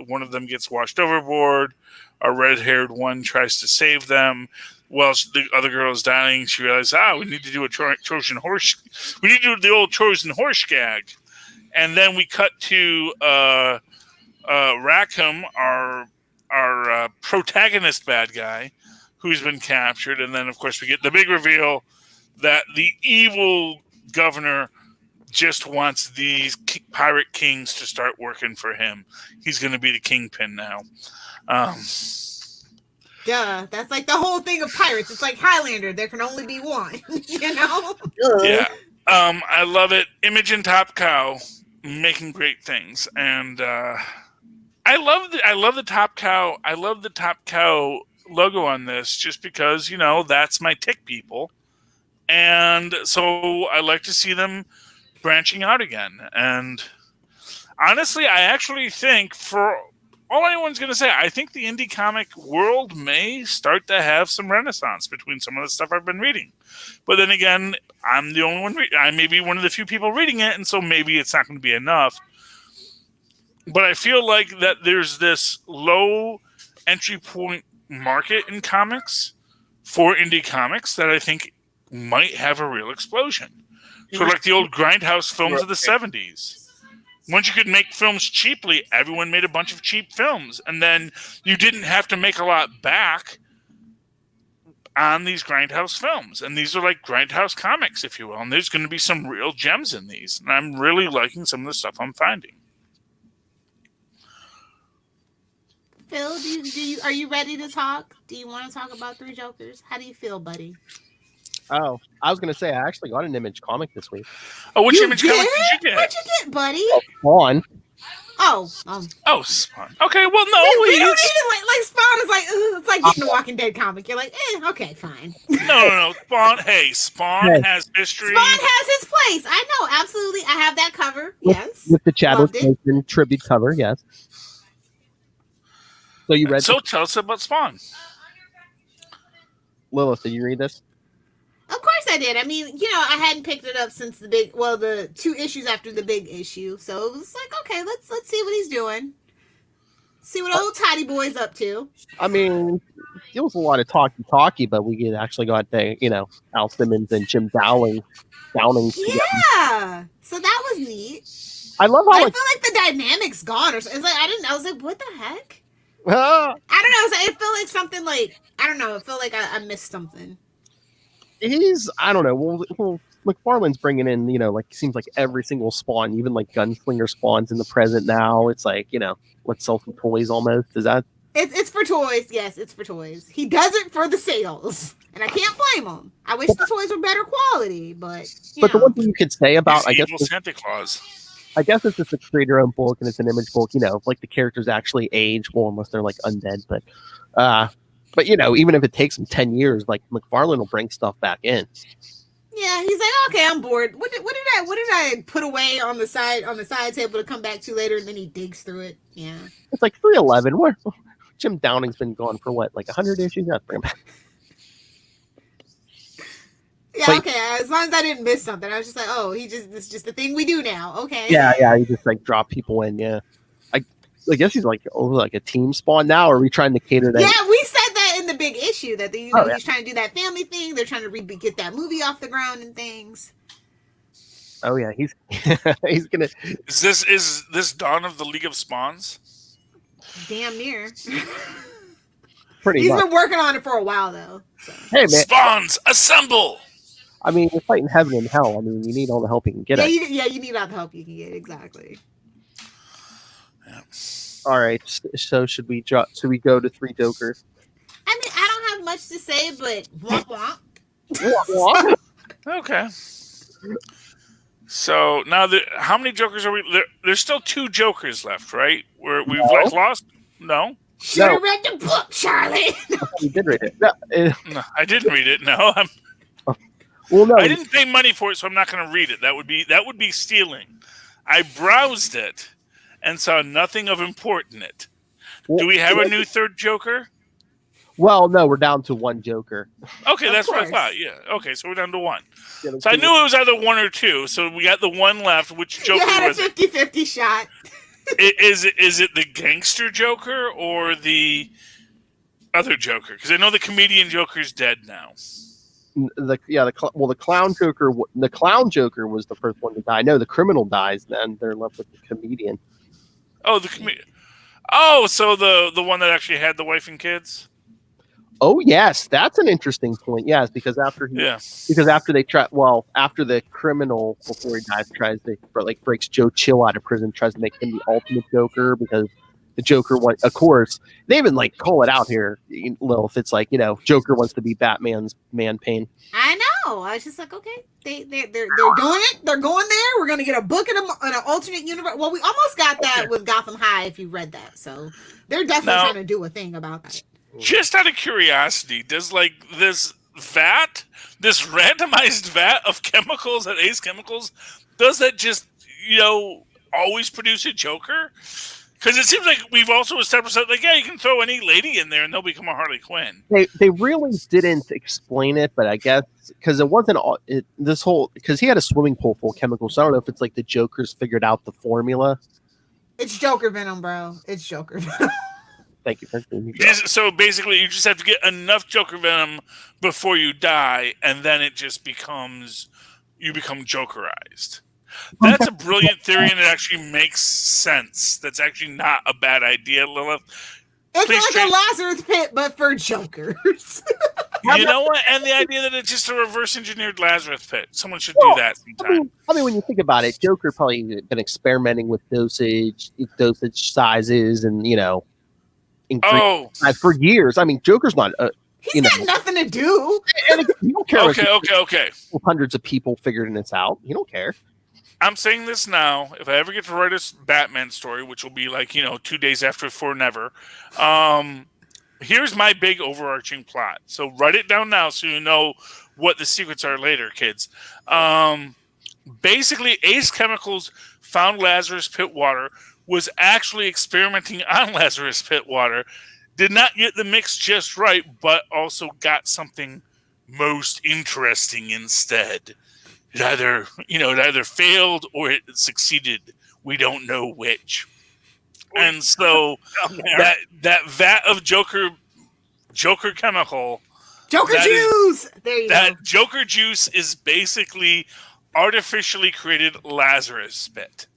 one of them gets washed overboard. Our red-haired one tries to save them. While the other girl is dying, she realizes, we need to do a Trojan horse. We need to do the old Trojan horse gag. And then we cut to Rackham, our protagonist bad guy who's been captured, and then of course we get the big reveal that the evil governor just wants these pirate kings to start working for him. He's going to be the kingpin now. Duh. That's like the whole thing of pirates. It's like Highlander. There can only be one. You know? Yeah. I love it. Imogen Top Cow making great things, and I love the Top Cow. I love the Top Cow logo on this just because that's my tick people, and so I like to see them branching out again. And honestly, I actually think, for all anyone's going to say, I think the indie comic world may start to have some renaissance between some of the stuff I've been reading. But then again, I'm the only one. I may be one of the few people reading it, and so maybe it's not going to be enough. But I feel like that there's this low entry point market in comics for indie comics that I think might have a real explosion. Sort of like the old grindhouse films of the 70s. Once you could make films cheaply, everyone made a bunch of cheap films. And then you didn't have to make a lot back on these grindhouse films. And these are like grindhouse comics, if you will. And there's going to be some real gems in these. And I'm really liking some of the stuff I'm finding. Phil, are you ready to talk? Do you want to talk about Three Jokers? How do you feel, buddy? Oh, I was going to say, I actually got an Image comic this week. Oh, which Image comic did you get? What'd you get, buddy? Spawn. Oh, Spawn. Okay, well, no. We don't even like Spawn is like, it's like getting a Walking Dead comic. You're like, okay, fine. No. Spawn, Spawn has history. Spawn has his place. I know, absolutely. I have that cover. Yes. With the Chadwick Boseman tribute cover, yes. So you read? So tell us about Spawn. Lilith, did you read this? Of course I did. I mean, I hadn't picked it up since the 2 issues after the big issue. So it was like, okay, let's see what he's doing. See what old Toddy Boy's up to. I mean, it was a lot of talky, but we actually got Al Simmons and Jim Downing together. Yeah. So that was neat. I love how I feel like the dynamic's gone, or something. I was like, what the heck? I don't know. It felt like something like, I don't know. It felt like I missed something. I don't know. Well, McFarlane's bringing in, seems like every single Spawn, even like Gunslinger Spawns in the present now. It's like, let's sell some toys almost. Is that? It's for toys. Yes, it's for toys. He does it for the sales. And I can't blame him. I wish the toys were better quality, but the one thing you could say about, I guess, Santa Claus. I guess it's just a creator-owned book and it's an Image book. Like the characters actually age, well, unless they're like undead. But even if it takes them 10 years, like McFarlane will bring stuff back in. Yeah, he's like, okay, I'm bored. What did I put away on the side table to come back to later? And then he digs through it. Yeah, it's like 311. Where Jim Downing's been gone for what, like 100 issues? Yeah, bring him back. Yeah, okay. As long as I didn't miss something, I was just like, oh, it's just a thing we do now. Okay. Yeah. He just like drop people in. Yeah. I guess he's like a team Spawn now. Or are we trying to cater that? Yeah, we said that in the big issue that he's trying to do that family thing. They're trying to get that movie off the ground and things. Oh yeah, he's gonna. Is this Dawn of the League of Spawns? Damn near. Pretty. He's been working on it for a while though. So. Hey man, Spawns assemble! I mean, you're fighting heaven and hell. I mean, you need all the help you can get. You need all the help you can get. Exactly. Yeah. All right. So should we go to Three Jokers? I mean, I don't have much to say, but womp womp. Okay. So now, how many Jokers are we? There's still 2 Jokers left, right? We've lost. No. Should have read the book, Charlie. You did read it. No, I didn't read it. No. Well, no. I didn't pay money for it, so I'm not going to read it. That would be stealing. I browsed it and saw nothing of import in it. Do we have a new 3rd Joker? Well, no, we're down to 1 Joker. Okay, that's what I thought. Yeah. Okay, so we're down to 1. Yeah, so I knew it was either 1 or 2. So we got the 1 left. Which Joker was it? You had a 50-50 shot. Is it the gangster Joker or the other Joker? Because I know the comedian Joker's dead now. The clown Joker. The clown Joker was the first one to die. No, the criminal dies. Then they're left with the comedian. Oh, the comedian. Oh, so the one that actually had the wife and kids? Oh yes, that's an interesting point. Yes, because after after the criminal before he dies breaks Joe Chill out of prison, tries to make him the ultimate Joker because the Joker of course they even like call it out here, Lilith. It's like Joker wants to be Batman's man pain. I know. I was just like, okay, they're doing it. They're going there. We're gonna get a book in an alternate universe. Well, we almost got that with Gotham High if you read that. So they're definitely trying to do a thing about that. Just out of curiosity, does like this randomized vat of chemicals at Ace Chemicals, does that just always produce a Joker? Because it seems like we've also established that, like, yeah, you can throw any lady in there and they'll become a Harley Quinn. They really didn't explain it, but I guess because it wasn't because he had a swimming pool full of chemicals. So I don't know if it's like the Joker's figured out the formula. It's Joker Venom, bro. It's Joker Venom. Thank you. So basically, you just have to get enough Joker Venom before you die, and then it just you become Jokerized. That's a brilliant theory, and it actually makes sense. That's actually not a bad idea, Lilith. It's like a Lazarus pit, but for Jokers. You know what? And the idea that it's just a reverse-engineered Lazarus pit. Someone should do that sometime. I mean, when you think about it, Joker probably been experimenting with dosage sizes, and for years. I mean, Joker's not. He's got nothing to do. You don't care. Okay. Hundreds of people figuring this out. You don't care. I'm saying this now. If I ever get to write a Batman story, which will be like 2 days after For Never, here's my big overarching plot. So write it down now so you know what the secrets are later, kids. Basically, Ace Chemicals found Lazarus Pit water, was actually experimenting on Lazarus Pit water, did not get the mix just right, but also got something most interesting instead. It either failed or it succeeded. We don't know which. And so that vat of Joker chemical, Joker juice. There you go. That Joker juice is basically artificially created Lazarus Pit.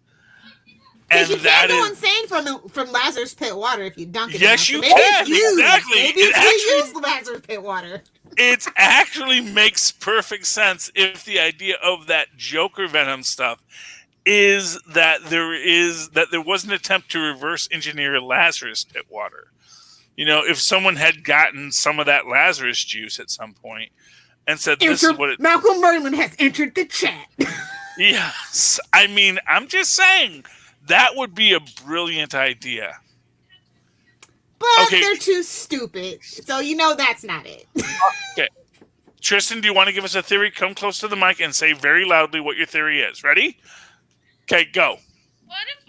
And you can't go insane from Lazarus Pit water if you dunk it. Yes, you can. Exactly. Maybe it's reused Lazarus Pit water. It actually makes perfect sense if the idea of that Joker Venom stuff is that there was an attempt to reverse engineer Lazarus Pit water. If someone had gotten some of that Lazarus juice at some point and said, "This is what it." Malcolm Merlin has entered the chat. Yes, I mean, I'm just saying that would be a brilliant idea. But they're too stupid, so that's not it. Okay. Tristan, do you want to give us a theory? Come close to the mic and say very loudly what your theory is. Ready? Okay, go. What if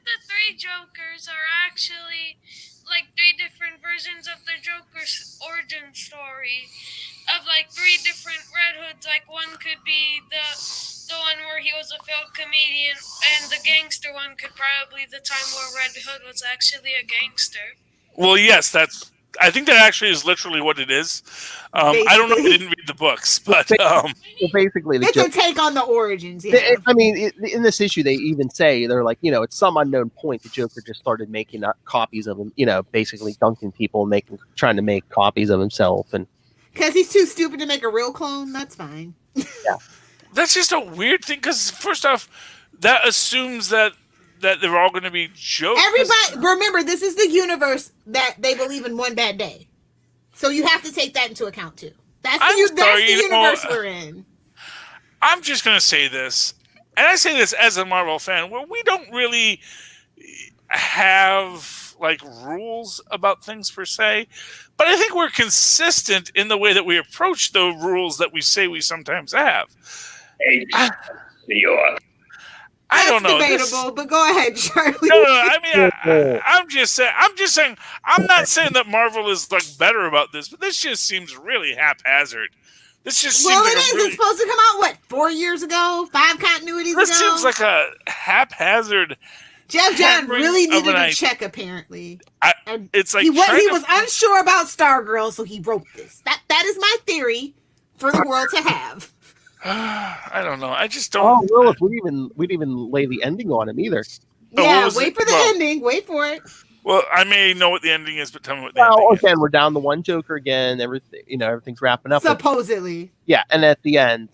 the three Jokers are actually like three different versions of the Joker's origin story? Of like three different Red Hoods. Like one could be the one where he was a failed comedian, and the gangster one could probably be the time where Red Hood was actually a gangster. Well, yes, I think that actually is literally what it is. I don't know if I didn't read the books, but basically it's a take on the origins. Yeah. I mean, in this issue, they even say they're like, at some unknown point, the Joker just started making copies of him. Basically dunking people, trying to make copies of himself, and because he's too stupid to make a real clone. That's fine. Yeah, that's just a weird thing. Because first off, that assumes that they're all going to be Jokers. Everybody, remember, this is the universe that they believe in one bad day. So you have to take that into account too. That's the universe we're in. I'm just going to say this, and I say this as a Marvel fan, where we don't really have like rules about things per se, but I think we're consistent in the way that we approach the rules that we say we sometimes have. I don't know. Debatable, but go ahead, Charlie. No. I mean, I'm just saying. I'm not saying that Marvel is like better about this, but this just seems really haphazard. This just seems like it's supposed to come out 4 years ago, 5 continuities ago. This seems like a haphazard. Jeff John really needed a check, apparently. It's like he was unsure about Stargirl, so he wrote this. That is my theory for the world to have. I don't know. I just don't. Oh, Lilith, we'd even lay the ending on him either. Yeah, wait for the ending. Wait for it. Well, I may know what the ending is, but tell me what the ending Well, is. again, we're down to one Joker again. Everything, everything's wrapping up. Supposedly. Yeah, and at the end,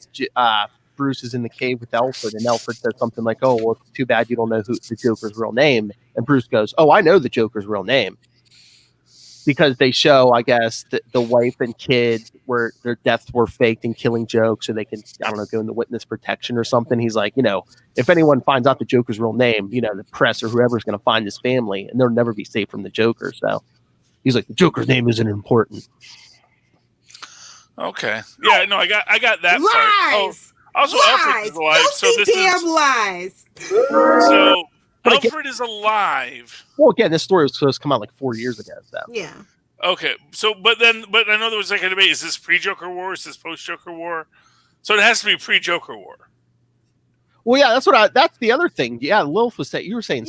Bruce is in the cave with Alfred, and Alfred says something like, "Oh, well, it's too bad you don't know who the Joker's real name." And Bruce goes, "Oh, I know the Joker's real name." Because they show, I guess, the wife and kid where their deaths were faked and Killing Joke, so they can, I don't know, go into witness protection or something. He's like, if anyone finds out the Joker's real name, the press or whoever's going to find his family, and they'll never be safe from the Joker. So he's like, the Joker's name isn't important. Okay. Yeah, no, I got that lies! part. Also, lies! Alfred is alive. Filthy damn lies! So Alfred is alive. Well, again, this story was supposed to come out like 4 years ago. So yeah. Okay, so but I know there was like a debate. Is this pre-Joker War? Is this post-Joker War? So it has to be pre-Joker War. Well, yeah, that's the other thing. Yeah, Lilith was saying, you were saying,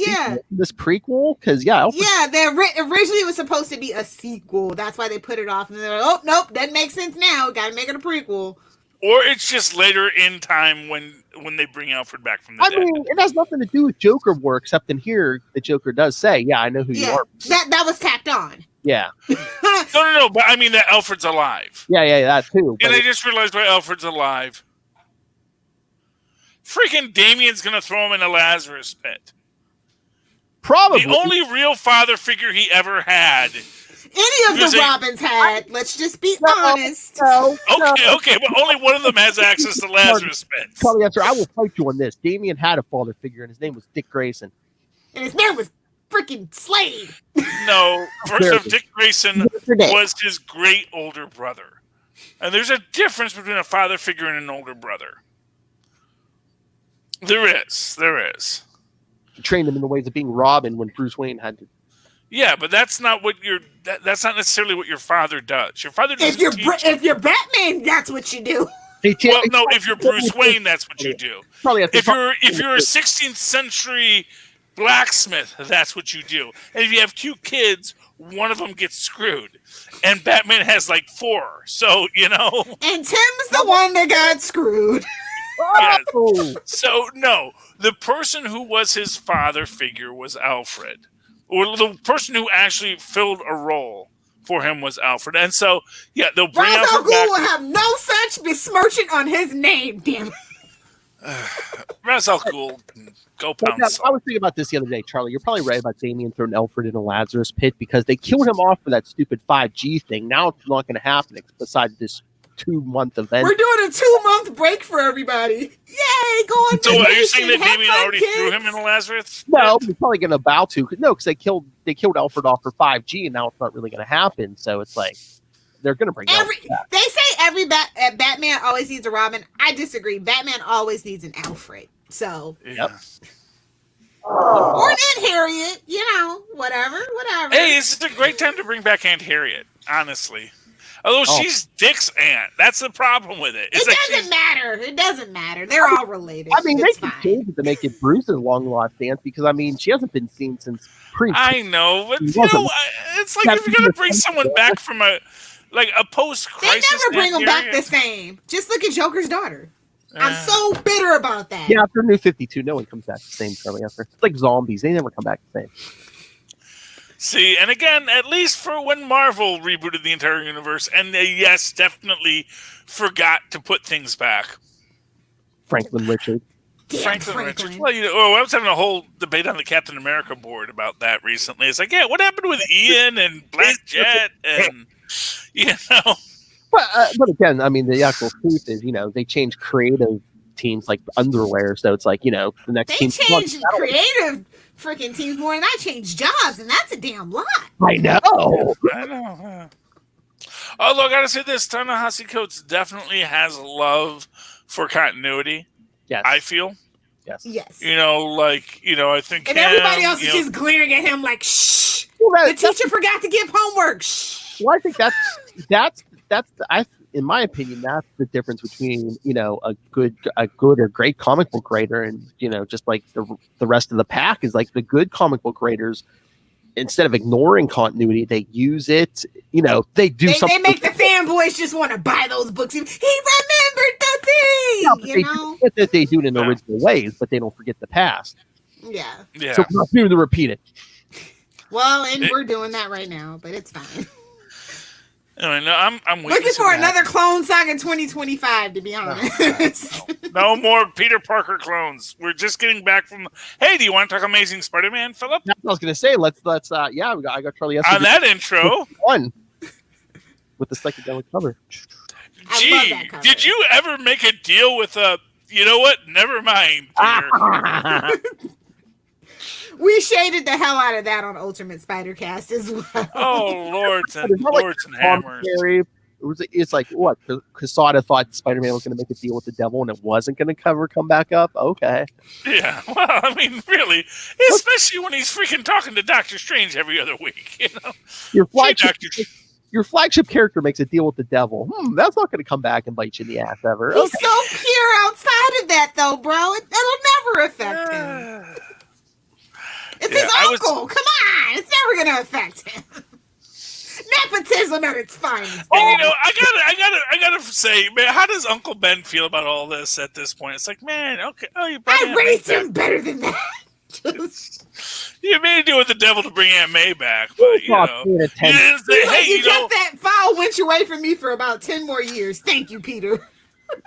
this prequel, because Alfred, originally it was supposed to be a sequel. That's why they put it off, and they're like, oh nope, doesn't make sense now. Got to make it a prequel. Or it's just later in time when they bring Alfred back from the dead. I mean, it has nothing to do with Joker War, except in here, the Joker does say, "Yeah, I know who you are." That was tacked on. Yeah. No, but I mean that Alfred's alive. Yeah, that too. And I just realized why Alfred's alive. Freaking Damien's gonna throw him in a Lazarus pit. Probably. The only real father figure he ever had. Any of the Robins had. Let's just be honest. Okay, but only one of them has access to Lazarus pits. Probably answer. I will fight you on this. Damien had a father figure, and his name was Dick Grayson. And his name was freaking Slade. No, first off, Dick Grayson was his great older brother. And there's a difference between a father figure and an older brother. There is. He trained him in the ways of being Robin when Bruce Wayne had to. Yeah, but that's not what that's not necessarily what your father does. Your father doesn't if you're Batman, that's what you do. Well, no, if you're Bruce Wayne, that's what you do. If you're a 16th century blacksmith, that's what you do. And if you have 2 kids, one of them gets screwed. And Batman has like 4. So, And Tim's the one that got screwed. Yes. So, no. The person who was his father figure was Alfred. Or the person who actually filled a role for him was Alfred. And so, yeah, they'll bring Ra's al Alfred back. Ghul will have no such besmirching on his name, damn it. Ra's al Ghul, go pound. I was thinking about this the other day, Charlie. You're probably right about Damien throwing Alfred in a Lazarus pit because they killed him off for that stupid 5G thing. Now it's not going to happen besides this 2-month event. We're doing a 2-month break for everybody. Yay, go on. So are you saying that Damien already threw him in a Lazarus? No, he's probably going to bow to. No, because they killed Alfred off for 5G, and now it's not really going to happen. So it's like they're going to bring Alfred back. They say every Batman always needs a Robin. I disagree. Batman always needs an Alfred. So yep. Or an Aunt Harriet, whatever. Hey, it's a great time to bring back Aunt Harriet, honestly. Although she's Dick's aunt. That's the problem with it. It doesn't matter. It doesn't matter. They're all related. I mean, they can change it to make it Bruce's long-lost aunt because, I mean, she hasn't been seen since I know, but, it's like if you're going to bring someone back from a post-crisis... They never bring them back the same. Just look at Joker's daughter. I'm so bitter about that. Yeah, after New 52, no one comes back the same, Charlie. It's like zombies. They never come back the same. See, and again, at least for when Marvel rebooted the entire universe, and they, yes, definitely forgot to put things back. Franklin Richards. Franklin Richards. Well, I was having a whole debate on the Captain America board about that recently. It's like, yeah, what happened with Ian and Black Jet and, But again, I mean, the actual truth is, they change creative teams like underwear, so it's like, the next team. They change creative freaking teams more than I change jobs, and that's a damn lot. I know. Although I gotta say this, Ta-Nehisi Coates definitely has love for continuity. Yes, I feel. Yes. I think. And everybody else is just glaring at him like, "Shh." Well, the teacher forgot to give homework. Shh. Well, I think that's in my opinion, that's the difference between a good or great comic book writer and just like the rest of the pack is like the good comic book writers, instead of ignoring continuity, they use it. They do something. They make the fanboys just want to buy those books. He remembered the thing. They do it in original ways, but they don't forget the past. Yeah. Yeah. So we're not doing to repeat it. Well, and we're doing that right now, but it's fine. Anyway, no, I'm looking for another Clone Saga 2025. To be honest, no more Peter Parker clones. We're just getting back from. Hey, do you want to talk Amazing Spider-Man, Philip? That's what I was gonna say. Let's yeah. I got Charlie on that intro. One with the psychedelic cover. Gee, did you ever make a deal with a? You know what? Never mind, Peter. We shaded the hell out of that on Ultimate Spider-Cast as well. Oh, lords and hammers. It's like, what? Quesada thought Spider-Man was going to make a deal with the devil and it wasn't going to come back up? Okay. Yeah, well, I mean, really. Especially when he's freaking talking to Doctor Strange every other week, you know? Your flagship character makes a deal with the devil. That's not going to come back and bite you in the ass ever. He's so pure outside of that, though, bro. It'll never affect him. It's his uncle. Come on. It's never going to affect him. Nepotism at its finest. And you know, I gotta say, man, how does Uncle Ben feel about all this at this point? It's like, man, okay, I raised him better than that. You made a deal with the devil to bring Aunt May back, but you know, you didn't say, hey, you kept that foul wench away from me for about 10 more years. Thank you, Peter.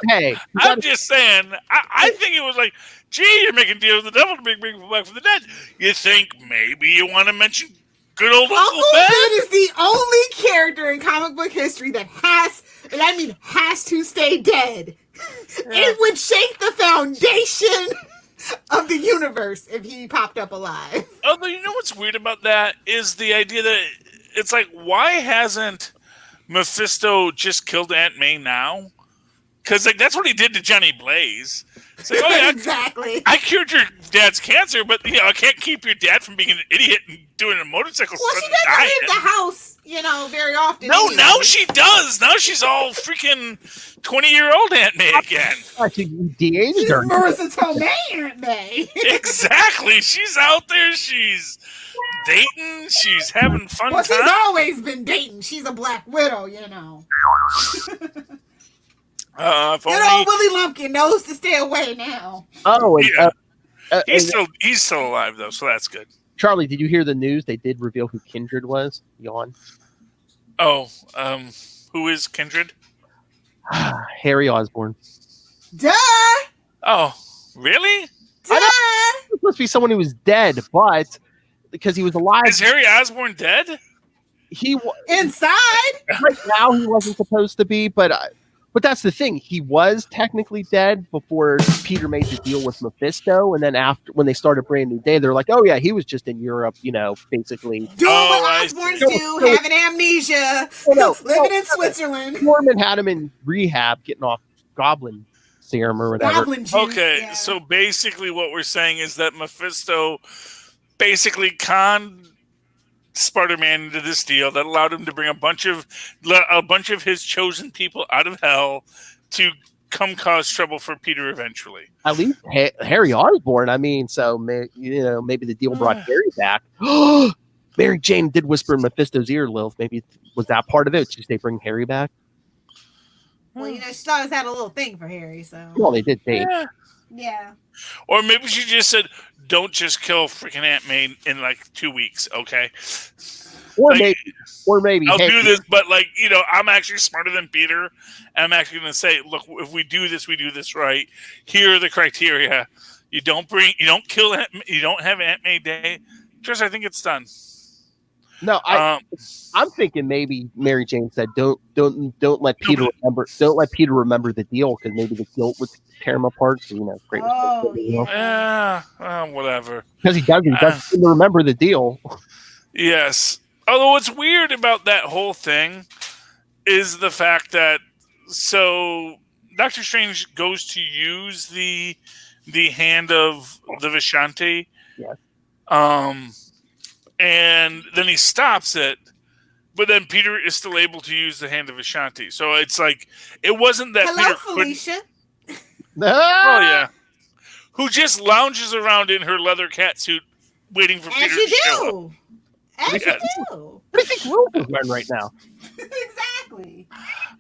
Hey, I'm just saying. I think it was like, gee, you're making deals with the devil to bring people back from the dead. You think maybe you want to mention good old Uncle Ben? is the only character in comic book history that has to stay dead. Yeah. It would shake the foundation of the universe if he popped up alive. Although, you know what's weird about that is the idea that it's like, why hasn't Mephisto just killed Aunt May now? Because like that's what he did to Johnny Blaze. It's like, oh yeah, exactly. I cured your dad's cancer, but you know I can't keep your dad from being an idiot and doing a motorcycle stunt. Well, she doesn't leave the house, you know, very often. No, now she does. Now she's all freaking 20-year-old Aunt May again. She's Marissa Tomei Aunt May. Exactly. She's out there. She's dating. She's having fun. Well, she's always been dating. She's a Black Widow, you know. Willie Lumpkin knows to stay away now. Oh, and, yeah. He's still alive though, so that's good. Charlie, did you hear the news? They did reveal who Kindred was. Yawn. Oh, who is Kindred? Harry Osborn. Duh. Oh, really? Duh. It was supposed to be someone who was dead, but because he was alive. Is Harry Osborn dead? Inside. Right now, he wasn't supposed to be, but that's the thing. He was technically dead before Peter made the deal with Mephisto, and then after, when they started Brand New Day, they're like, "Oh yeah, he was just in Europe, you know, basically doing what Osborns do, having amnesia, living in Switzerland." Norman had him in rehab, getting off Goblin serum or whatever. Goblin juice, okay, yeah. So basically, what we're saying is that Mephisto basically conned Spider-Man into this deal that allowed him to bring a bunch of his chosen people out of hell to come cause trouble for Peter eventually. At least Harry Osborn. I mean, so maybe the deal brought Harry back. Mary Jane did whisper in Mephisto's ear, Lilith. Maybe was that part of it? Did they bring Harry back? Well, you know, she always had a little thing for Harry, so. Well, they did date. Yeah. Or maybe she just said, don't just kill freaking Aunt May in like 2 weeks, okay? Or maybe I'll do this, but like, you know, I'm actually smarter than Peter. And I'm actually going to say, look, if we do this right. Here are the criteria. You don't kill Aunt May, you don't have Aunt May Day. Just, I think it's done. No, I'm thinking maybe Mary Jane said, don't let Peter remember the deal because maybe the guilt would tear him apart. So, you know, great. Oh, yeah. Whatever. Because he doesn't seem to remember the deal. Yes. Although what's weird about that whole thing is the fact that Doctor Strange goes to use the hand of the Vishanti. Yes. And then he stops it, but then Peter is still able to use the hand of Vishanti. So it's like it wasn't that Hello, Peter Felicia. Oh yeah. Who just lounges around in her leather catsuit waiting for Peter to show up. As you do. What do you think Will is wearing right now? Exactly. Exactly.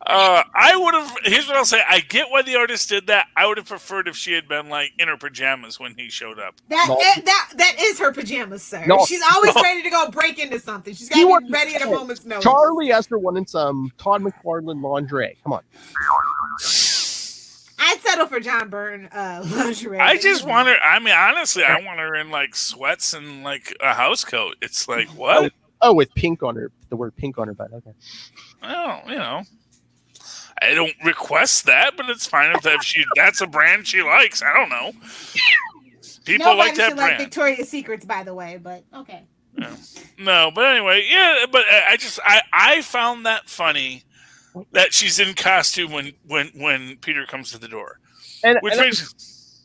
I would have. Here's what I'll say. I get why the artist did that. I would have preferred if she had been like in her pajamas when he showed up. That is her pajamas, sir. No. She's always ready to go break into something. She's got to be ready at a moment's notice. Charlie Esther wanted some Todd McFarlane lingerie. Come on. I'd settle for John Byrne lingerie. I just want her. I mean, honestly, I want her in like sweats and like a house coat. It's like what? Oh, with pink on her. The word pink on her butt. Okay. Well, you know, I don't request that, but it's fine if that's a brand she likes. I don't know. People Nobody like that should brand. like Victoria's Secrets, by the way, but okay. Yeah. No, but anyway, yeah. But I found that funny that she's in costume when Peter comes to the door, which makes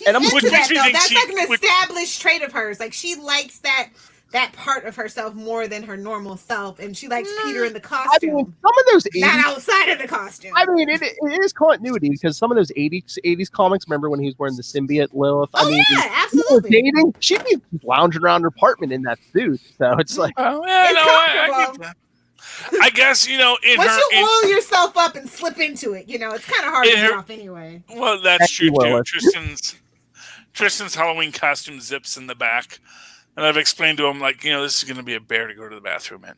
that's like an established trait of hers. Like she likes that part of herself more than her normal self, and she likes Peter in the costume. I mean, some of those 80s, not outside of the costume. I mean, it is continuity because some of those 80s comics. Remember when he was wearing the symbiote Lilith? Absolutely. Dating, she'd be lounging around her apartment in that suit. So it's like, I get that. I guess, you know, once you oil yourself up and slip into it, you know, it's kind of hard to get off anyway. Well, that's true too. Tristan's Halloween costume zips in the back, and I've explained to him like, you know, this is going to be a bear to go to the bathroom in.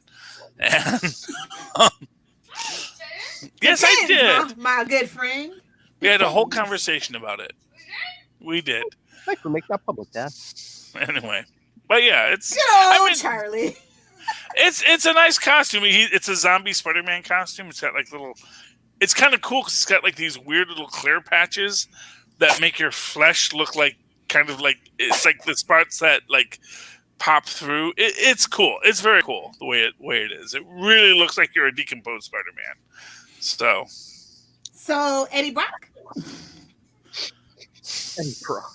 And yes, I did. My good friend. We had a whole conversation about it. We did. Thanks for making that public, Dad. Anyway, but yeah, it's Charlie. It's a nice costume. It's a zombie Spider-Man costume. It's got like little. It's kind of cool because it's got like these weird little clear patches that make your flesh look like kind of like it's like the spots that like pop through. It's cool. It's very cool the way it is. It really looks like you're a decomposed Spider-Man. So Eddie Brock. Eddie Brock.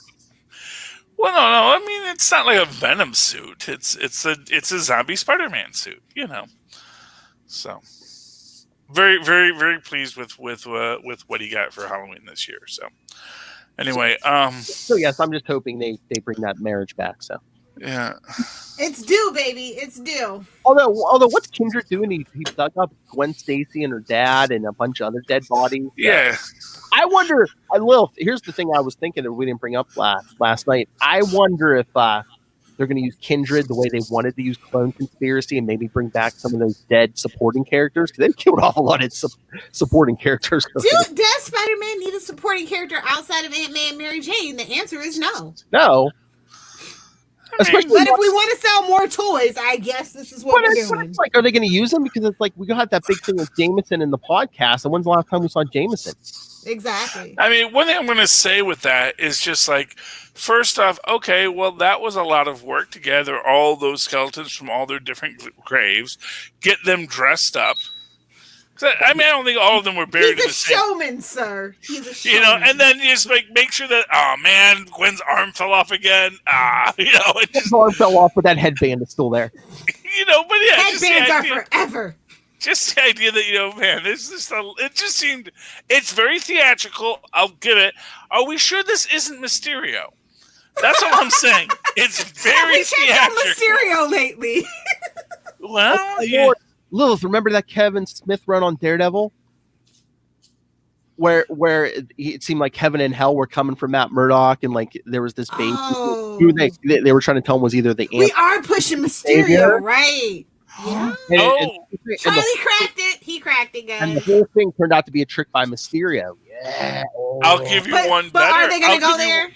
Well, no. I mean, it's not like a Venom suit. It's a zombie Spider-Man suit, you know. So, very, very, very pleased with what he got for Halloween this year. So, anyway, so yes, I'm just hoping they bring that marriage back. So, yeah, it's due, baby. It's due. Although, what's Kindred doing? He dug up Gwen Stacy and her dad and a bunch of other dead bodies. Yeah. I wonder. Here's the thing I was thinking that we didn't bring up last night. I wonder if they're going to use Kindred the way they wanted to use Clone Conspiracy and maybe bring back some of those dead supporting characters because they've killed off a lot of supporting characters. Dude, does Spider-Man need a supporting character outside of Aunt May and Mary Jane? The answer is no. No. But if we want to sell more toys, I guess this is what we're doing. It's like, are they going to use them? Because it's like we got that big thing with Jameson in the podcast. And when's the last time we saw Jameson? Exactly. I mean, one thing I'm going to say with that is just like, first off, okay, well, that was a lot of work to gather all those skeletons from all their different graves, get them dressed up. I mean, I don't think all of them were buried in the same. He's a showman, sir. He's a showman. You know, and then you just make sure that, oh man, Gwen's arm fell off again. You know, his arm fell off, but that headband is still there. You know, but yeah, headbands are forever. Just the idea that, you know, man, it just seemed, it's very theatrical. I'll give it. Are we sure this isn't Mysterio? That's all I'm saying. It's very theatrical. Mysterio lately. Well, yeah. Lilith, remember that Kevin Smith run on Daredevil? Where it seemed like heaven and hell were coming from Matt Murdock, and like there was this baby who they were trying to tell him was either the we are pushing Mysterio, right? Yeah. Charlie cracked it. He cracked it, guys. And the whole thing turned out to be a trick by Mysterio. Yeah. I'll give you one better. But are they going to go there?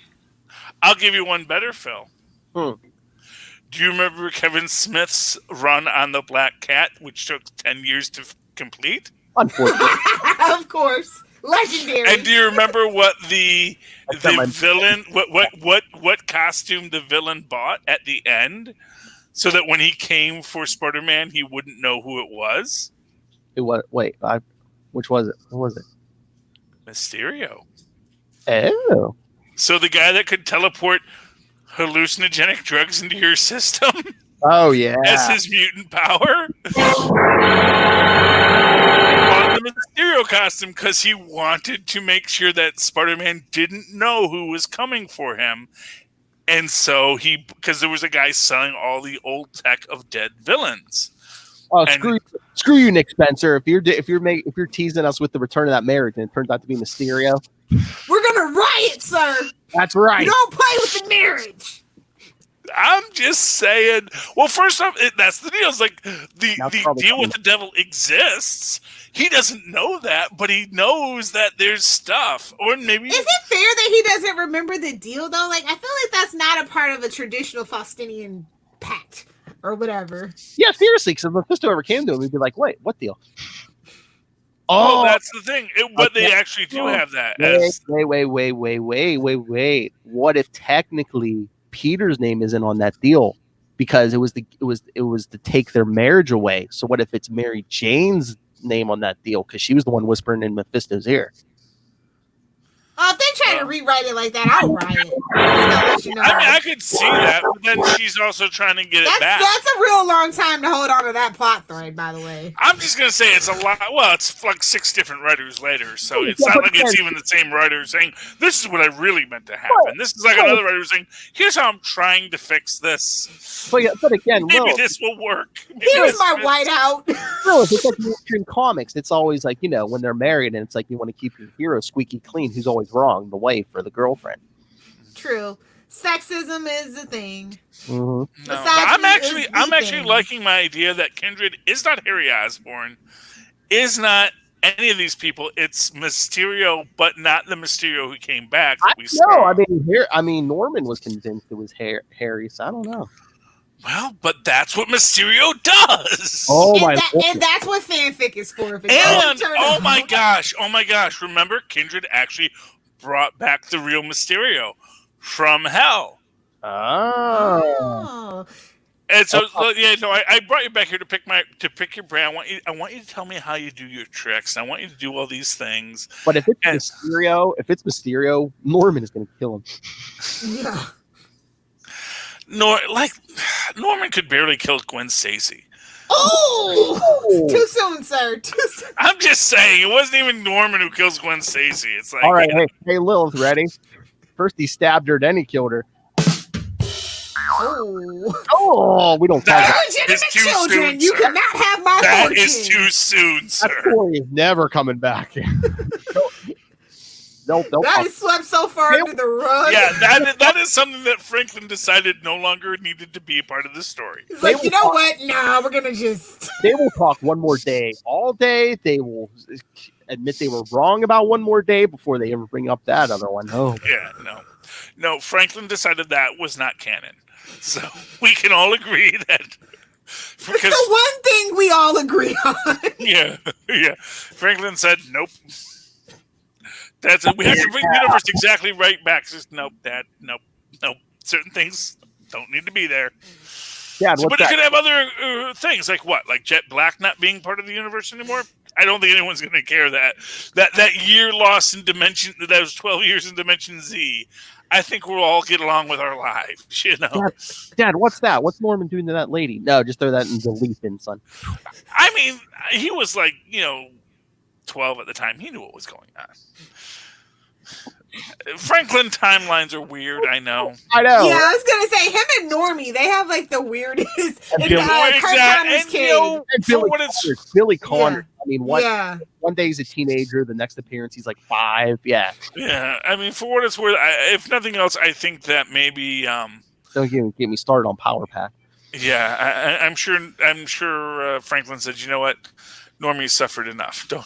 I'll give you one better, Phil. Do you remember Kevin Smith's run on the Black Cat, which took 10 years to complete? Unfortunately. Of course. Legendary. And do you remember what the villain, what costume the villain bought at the end? So that when he came for Spider-Man, he wouldn't know who it was? It was, which was it? What was it? Mysterio. Oh. So the guy that could teleport hallucinogenic drugs into your system? Oh, yeah. As his mutant power? On the Mysterio costume because he wanted to make sure that Spider-Man didn't know who was coming for him. And so because there was a guy selling all the old tech of dead villains. Oh, And- screw you, Nick Spencer. If you're teasing us with the return of that marriage and it turns out to be Mysterio, We're gonna riot, sir. that's right. You don't play with the marriage. I'm just saying. Well, first off, that's the deal. It's like the deal with the devil exists. He doesn't know that, but he knows that there's stuff. Or maybe is it fair that he doesn't remember the deal though? Like, I feel like that's not a part of a traditional Faustinian pact or whatever. Yeah, seriously, because if Mephisto ever came to him, he'd be like, "Wait, what deal?" Oh, that's the thing. But they actually do have that. Wait. What if technically Peter's name isn't on that deal because it was to take their marriage away? So what if it's Mary Jane's name on that deal because she was the one whispering in Mephisto's ear? Oh, if they try to rewrite it like that, I'll riot. I mean, I could see that, but then she's also trying to get it back. That's a real long time to hold on to that plot thread, by the way. I'm just going to say it's a lot. Well, it's like 6 different writers later, so it's not like it's even the same writer saying, this is what I really meant to happen. This is like another writer saying, here's how I'm trying to fix this. But again, maybe this will work. Here's my whiteout. No, it's like mainstream comics. It's always like, when they're married and it's like you want to keep your hero squeaky clean who's always wrong, the wife or the girlfriend. True. Sexism is a thing. Mm-hmm. No, I'm actually liking my idea that Kindred is not Harry Osborn, is not any of these people. It's Mysterio, but not the Mysterio who came back. Norman was convinced it was Harry, so I don't know. Well, but that's what Mysterio does. And that's what fanfic is for. Oh my gosh! Remember, Kindred actually brought back the real Mysterio from hell. Oh. And so, I brought you back here to pick your brain. I want you to tell me how you do your tricks. I want you to do all these things. But if it's Mysterio, Norman is going to kill him. Yeah. Norman could barely kill Gwen Stacy. Oh, too soon, sir. Too soon. I'm just saying, it wasn't even Norman who kills Gwen Stacy. It's like, all right, hey, Lilith, ready? First, he stabbed her, then he killed her. Oh, we don't talk about legitimate children. You cannot have my That fortune. is too soon, sir. That story is never coming back. That is swept so far under the rug. Yeah, that is something that Franklin decided no longer needed to be a part of the story. He's like, you know what? Nah, we're gonna just. They will talk one more day all day. They will admit they were wrong about one more day before they ever bring up that other one. Oh, yeah, no. Franklin decided that was not canon, so we can all agree that. It's the one thing we all agree on. Yeah. Franklin said, nope. That's it. We have to bring the universe exactly right back. Just nope. Certain things don't need to be there. Yeah, but it could have other things like what, like Jet Black not being part of the universe anymore. I don't think anyone's going to care that year lost in Dimension. That was 12 years in Dimension Z. I think we'll all get along with our lives. Dad, what's that? What's Norman doing to that lady? No, just throw that in delete, then, son. I mean, he was like 12 at the time. He knew what was going on. Franklin timelines are weird. I know. Yeah, I was gonna say him and Normie. They have like the weirdest. Billy Connors. Yeah. I mean, one day he's a teenager. The next appearance, he's like 5. Yeah. Yeah. I mean, for what it's worth, if nothing else, I think that maybe. Don't get me started on Power Pack. Yeah, I'm sure. Franklin said, "You know what? Normie suffered enough. Don't."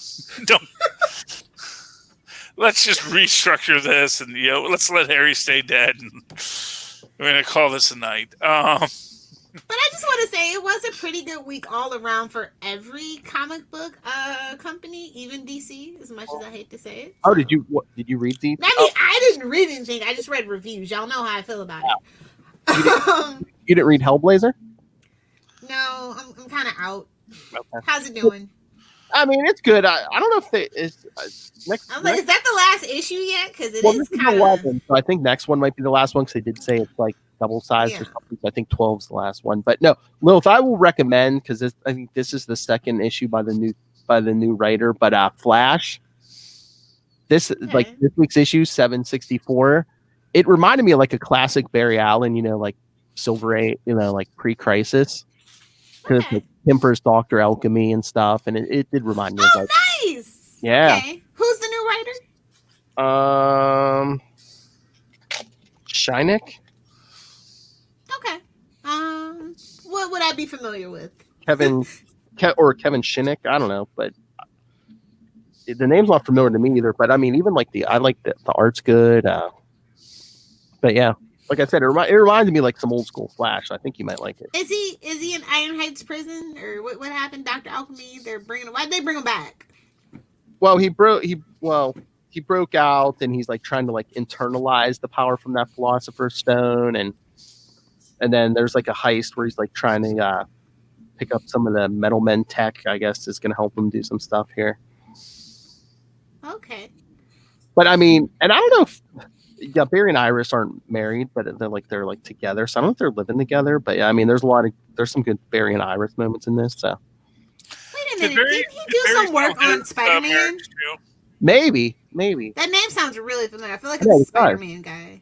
Let's just restructure this, and let's let Harry stay dead. And we're gonna call this a night. But I just want to say it was a pretty good week all around for every comic book company, even DC. As much as I hate to say it. Oh, did you read these? I mean, I didn't read anything. I just read reviews. Y'all know how I feel about it. You didn't read Hellblazer? No, I'm kind of out. Okay. How's it doing? I mean, it's good. I don't know if it's next. I'm like, is that the last issue yet? Because it is kind of 11. So I think next one might be the last one because they did say it's like double sized or something. So I think 12's the last one. But no, Lilith, I will recommend because I think this is the second issue by the new writer. But Flash, this week's issue 764. It reminded me of like a classic Barry Allen, like Silver Age, like pre-Crisis. Because him for his Dr. Alchemy and stuff, and it did remind me of like, nice. Yeah. Okay. Who's the new writer? Shinek? Okay. What would I be familiar with? Kevin Shinek? I don't know, but the name's not familiar to me either. But I mean, even like I like the art's good. But yeah, like I said, it reminds me like some old school Flash. I think you might like it. Is he in Iron Heights prison, or what happened? Dr. Alchemy? Why'd they bring him back? Well, he broke out, and he's like trying to like internalize the power from that Philosopher's Stone, and then there's like a heist where he's like trying to pick up some of the Metal Men tech. I guess is going to help him do some stuff here. Okay. But I mean, and I don't know if Barry and Iris aren't married, but they're like together. So I don't know if they're living together. But yeah, I mean, there's some good Barry and Iris moments in this. So. Wait a minute, didn't he do some work on Spider-Man? Maybe. That name sounds really familiar. I feel like it's a Spider-Man guy.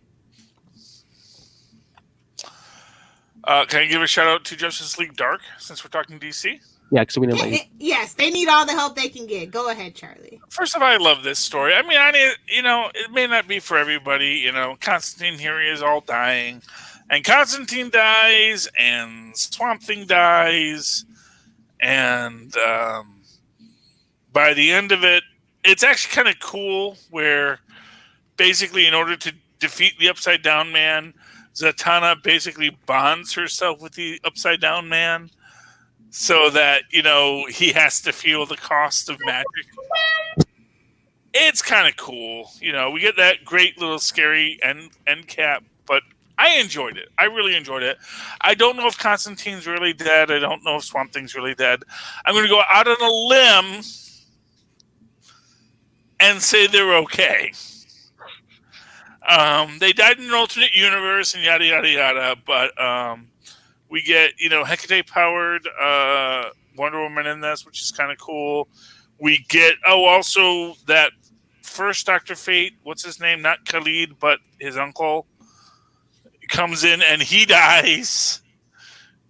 Can I give a shout out to Justice League Dark since we're talking DC? Yeah, because we know. Yes, they need all the help they can get. Go ahead, Charlie. First of all, I love this story. I mean, it may not be for everybody. Constantine here is all dying, and Constantine dies, and Swamp Thing dies, and by the end of it, it's actually kind of cool. Where basically, in order to defeat the Upside Down Man, Zatanna basically bonds herself with the Upside Down Man. So that, he has to feel the cost of magic. It's kind of cool. We get that great little scary end cap, but I enjoyed it. I really enjoyed it. I don't know if Constantine's really dead. I don't know if Swamp Thing's really dead. I'm going to go out on a limb and say they're okay. They died in an alternate universe and yada, yada, yada, but... we get, Hecate-powered Wonder Woman in this, which is kind of cool. We get, also that first Dr. Fate, what's his name? Not Khalid, but his uncle, comes in and he dies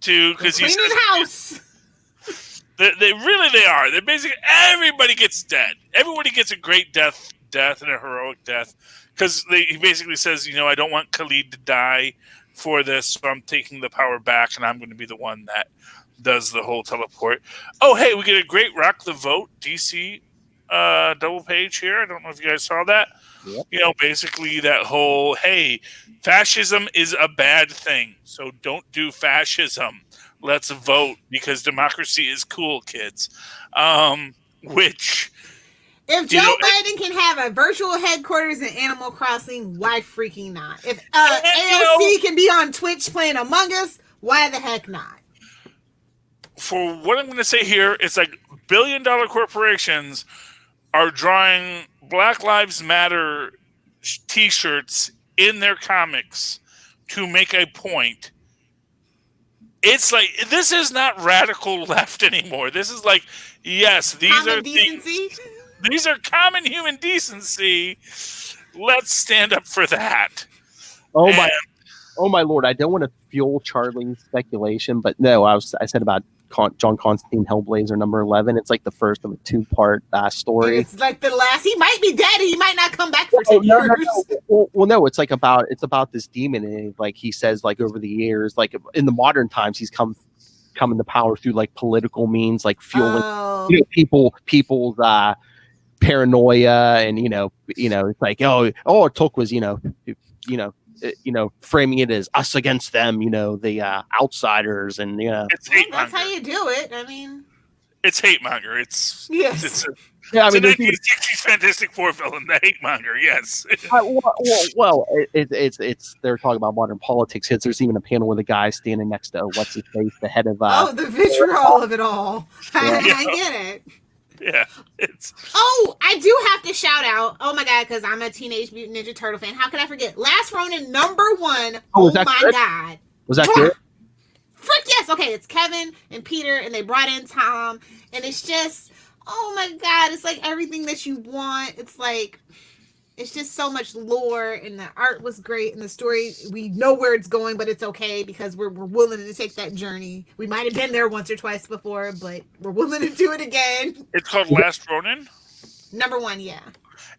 too because he's cleaning house. They are. They're basically everybody gets dead. Everybody gets a great death and a heroic death because he basically says, I don't want Khalid to die for this, so I'm taking the power back, and I'm going to be the one that does the whole teleport. Oh, hey, we get a great Rock the Vote DC double page here. I don't know if you guys saw that. Yep. Basically that whole, hey, fascism is a bad thing, so don't do fascism. Let's vote because democracy is cool, kids. Which... If Joe Biden can have a virtual headquarters in Animal Crossing, why freaking not? If AOC can be on Twitch playing Among Us, why the heck not? For what I'm going to say here, it's like billion-dollar corporations are drawing Black Lives Matter T-shirts in their comics to make a point. It's like, this is not radical left anymore. This is like, yes, these common decency. These are common human decency. Let's stand up for that. Oh my Lord! I don't want to fuel Charlie's speculation, but no, I said about John Constantine Hellblazer number 11. It's like the first of a 2-part story. And it's like the last. He might be dead. He might not come back for 10 years. No. It's about this demon, and like he says, like over the years, like in the modern times, he's come into power through like political means, like fueling people's paranoia, and it's like it took was framing it as us against them, the outsiders, and it's hate that's how you do it. I mean, it's hate monger. It's yes. I mean, it's a 1960s Fantastic Four villain, the hate monger. Yes. It's they're talking about modern politics. There's even a panel with a guy standing next to what's his face, the head of the vitriol of it all. I get it. Yeah, I do have to shout out. Oh my god, because I'm a Teenage Mutant Ninja Turtle fan. How could I forget? Last Ronin #1. Oh my god, was that good? Frick yes. Okay, it's Kevin and Peter, and they brought in Tom, and it's just, oh my god, it's like everything that you want. It's like it's just so much lore, and the art was great, and the story, we know where it's going, but it's okay because we're willing to take that journey. We might have been there once or twice before, but we're willing to do it again. It's called Last Ronin? Number 1, yeah.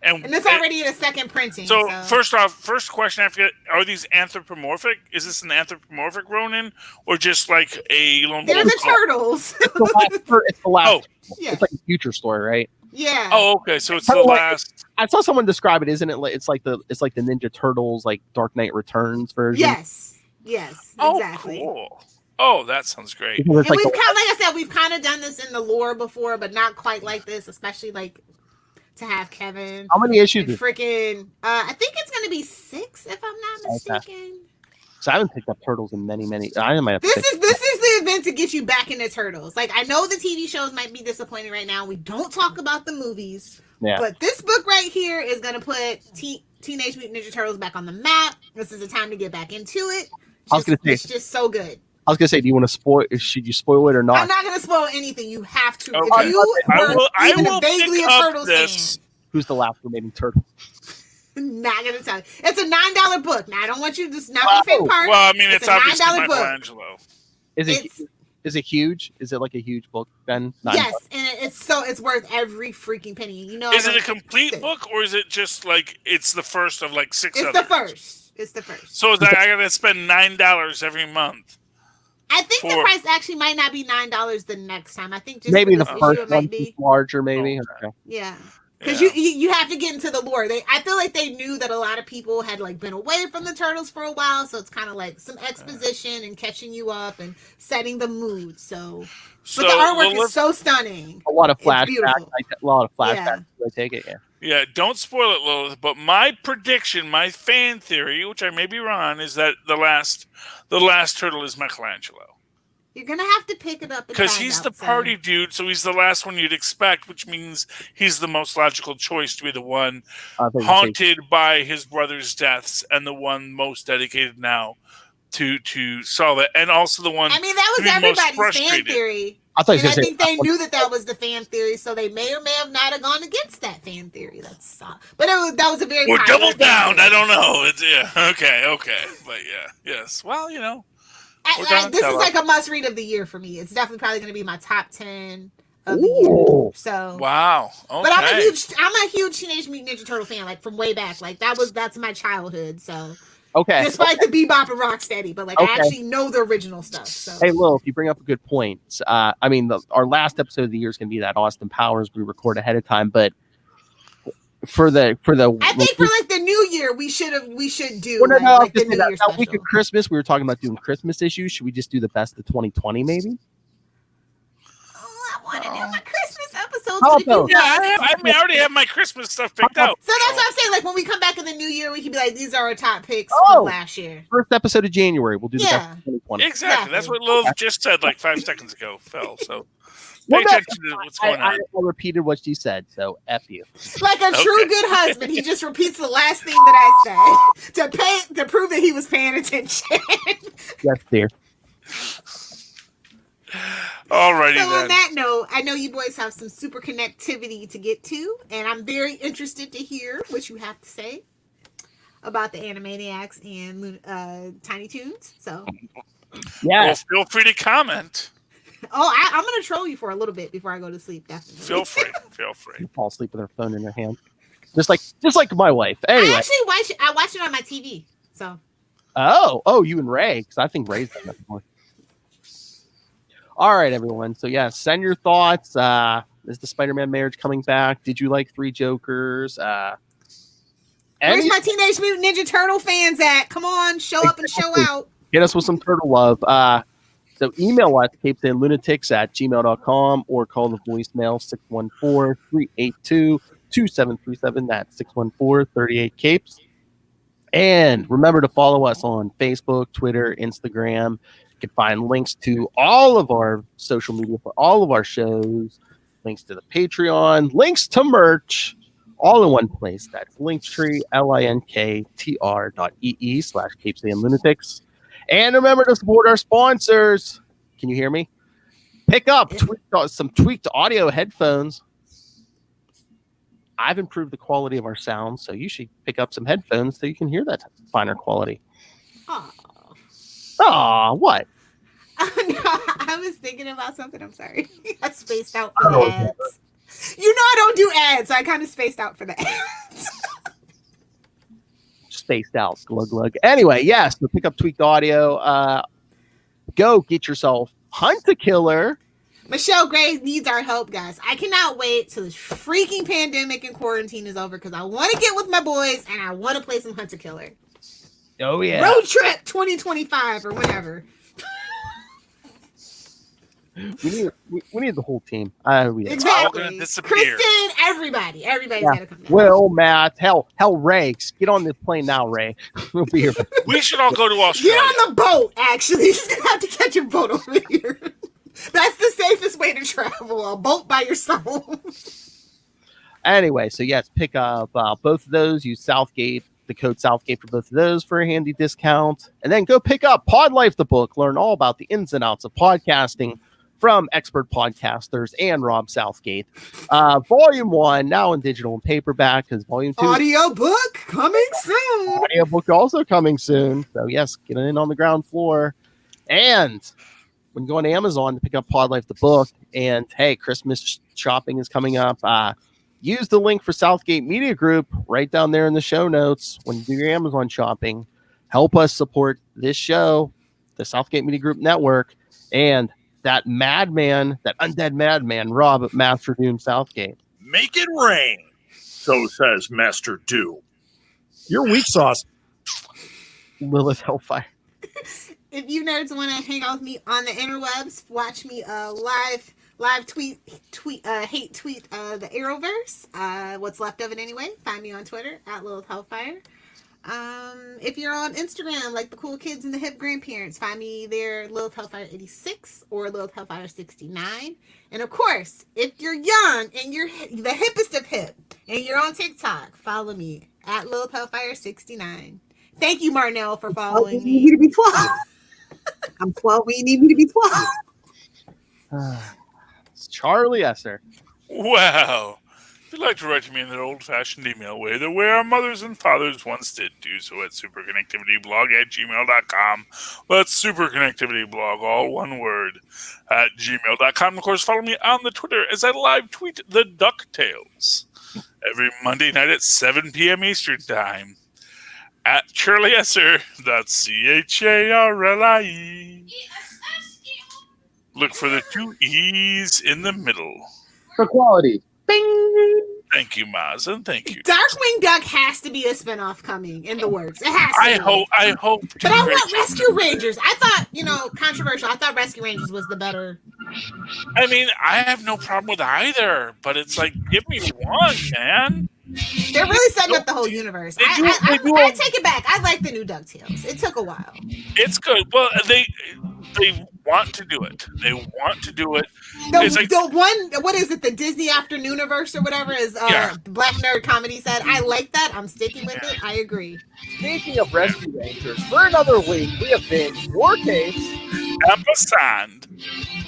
And it's already in a second printing. So first question I forget: are these anthropomorphic? Is this an anthropomorphic Ronin, or just like a? They're the turtles. It's the last. Yeah. It's like a future story, right? Yeah. Oh, okay. So it's the last. I saw someone describe it. Isn't it? It's like the Ninja Turtles, like Dark Knight Returns version. Yes. Exactly. Cool. Oh, that sounds great. And we've like I said, we've kind of done this in the lore before, but not quite like this, especially like to have Kevin. How many issues? Freaking, I think it's going to be 6, if I'm not mistaken. So I haven't picked up Turtles in many. This is the event to get you back into Turtles. Like, I know the TV shows might be disappointing right now. We don't talk about the movies, but this book right here is going to put Teenage Mutant Ninja Turtles back on the map. This is a time to get back into it. It's just so good. I was gonna say, do you want to spoil? Should you spoil it or not? I'm not gonna spoil anything. You have to. Okay. If you I will vaguely pick a up Turtles this. fan, who's the last remaining turtle? Not gonna tell you. It's a $9 book. Now I don't want you to just not your favorite part. Well, I mean, it's a obviously $9 book. Michelangelo. Is it huge? Is it like a huge book then? Yes, and it's worth every freaking penny. You know, is it a complete book, or is it just like it's the first of like 6 others? It's the first. So is that I gotta spend $9 every month? I think the price actually might not be $9 the next time. I think just maybe the issue, first one be larger, maybe. Okay. Yeah. Because you have to get into the lore. I feel like they knew that a lot of people had like been away from the Turtles for a while, so it's kind of like some exposition and catching you up and setting the mood. But the artwork is so stunning. A lot of flashbacks. I take it. Yeah, don't spoil it, Lilith. But my prediction, my fan theory, which I may be wrong, is that the last turtle is Michelangelo. You're gonna have to pick it up because he's the party dude, so he's the last one you'd expect, which means he's the most logical choice to be the one haunted by his brother's deaths and the one most dedicated now to solve it, and also the one. I mean, that was everybody's fan theory. I think they knew that was the fan theory, so they may or may have not have gone against that fan theory. But that was a very. Or double down. I don't know. Okay, but yes. Well, this is like a must read of the year for me. It's definitely probably going to be my top 10 of the year. So wow. Okay. But I'm a huge Teenage Mutant Ninja Turtle fan, like from way back. Like that's my childhood. So. Okay. Despite the Bebop and Rocksteady, but I actually know the original stuff. So. Hey, Lil, if you bring up a good point, I mean, our last episode of the year is going to be that Austin Powers we record ahead of time, but for the I think for like the new year we should do like the New Year special. Week of Christmas, we were talking about doing Christmas issues. Should we just do the best of 2020 maybe? I want to do my Christmas episodes. I already have my Christmas stuff picked out. So that's what I'm saying. Like when we come back in the new year, we can be like, these are our top picks from last year. First episode of January, we'll do the best of 2020. Exactly. That's what Lil just said like 5 seconds ago, Phil. So pay attention to what's going on. I repeated what she said, so F you. Like a true good husband, he just repeats the last thing that I said to prove that he was paying attention. Yes, dear. Alrighty then. So on that note, I know you boys have some super connectivity to get to, and I'm very interested to hear what you have to say about the Animaniacs and Tiny Toons. So, well, feel free to comment. I'm going to troll you for a little bit before I go to sleep. Definitely. Feel free. You fall asleep with her phone in her hand, just like my wife. Anyway, I watch it on my TV. So. Oh, you and Ray, because I think Ray's done that before. All right, everyone. So, send your thoughts. Is the Spider-Man marriage coming back? Did you like Three Jokers? Where's my Teenage Mutant Ninja Turtle fans at? Come on, show up and show out. Hit us with some turtle love. So, email us, capesandlunatics@gmail.com, or call the voicemail 614-382-2737. That's 614-38-CAPES. And remember to follow us on Facebook, Twitter, Instagram. You can find links to all of our social media for all of our shows, links to the Patreon, links to merch, all in one place. That's Linktree, linktr.ee/capesandlunatics. And remember to support our sponsors. Can you hear me? Pick up some tweaked audio headphones. I've improved the quality of our sound, so you should pick up some headphones so you can hear that finer quality. Aw, what? No, I was thinking about something. I'm sorry. I spaced out for the ads. You know I don't do ads, so I kind of spaced out for the ads. Spaced out. Glug, glug. Anyway, yes, so pick up Tweaked Audio. Go get yourself Hunt a Killer. Michelle Gray needs our help, guys. I cannot wait till this freaking pandemic and quarantine is over because I want to get with my boys and I want to play some Hunt a Killer. Oh, yeah. Road Trip 2025 or whatever. We need the whole team. Exactly. Kristen, everybody's got to come down. Will, Matt, hell, Ray, get on this plane now, Ray. We'll be here. We should all go to Australia. Get on the boat, actually. You're just going to have to catch a boat over here. That's the safest way to travel, a boat by yourself. Anyway, so yes, pick up both of those. Use Southgate, the code Southgate for both of those for a handy discount. And then go pick up Pod Life, the book. Learn all about the ins and outs of podcasting from expert podcasters and Rob Southgate. Volume 1, now in digital and paperback, because Volume 2... Audiobook coming soon. Audiobook also coming soon. So yes, get in on the ground floor. And when you go on Amazon to pick up Pod Life, the book, and hey, Christmas shopping is coming up, use the link for Southgate Media Group right down there in the show notes when you do your Amazon shopping. Help us support this show, the Southgate Media Group Network, and that madman, that undead madman, Rob at Master Doom Southgate. Make it rain, so says Master Doom. Your weak sauce. Lilith Hellfire. If you nerds want to hang out with me on the interwebs, watch me live tweet hate tweet the Arrowverse. What's left of it anyway. Find me on Twitter at Lilith Hellfire. If you're on Instagram, like the cool kids and the hip grandparents, find me there, Lilith Hellfire 86 or Lilith Hellfire 69. And of course, if you're young and you're the hippest of hip and you're on TikTok, follow me at Lilith Hellfire 69. Thank you, Marnell, for following me. You need to be 12. I'm 12 when you need me to be 12. It's Charlie Esser. Wow. If you'd like to write to me in that old-fashioned email way, the way our mothers and fathers once did, do so at superconnectivityblog@gmail.com. That's superconnectivityblog, all one word, at gmail.com. Of course, follow me on the Twitter as I live tweet the DuckTales every Monday night at 7 p.m. Eastern Time. At Charlie Esser, that's CHARLIE. Look for the 2 E's in the middle. For quality. Bing! Thank you, Maz, and thank you. Darkwing Duck has to be a spinoff coming in the works. It has to. I hope. But I want Rescue Rangers. I thought, controversial. I thought Rescue Rangers was the better. I mean, I have no problem with either, but it's like, give me one, man. They're really setting up the whole universe. I take it back. I like the new DuckTales. It took a while. It's good. Well, they want to do it. They want to do it. The one, what is it? The Disney Afternooniverse or whatever is Black Nerd Comedy said. I like that. I'm sticking with it. I agree. Speaking of Rescue Rangers, for another week, we have been War Capes, Ampersand,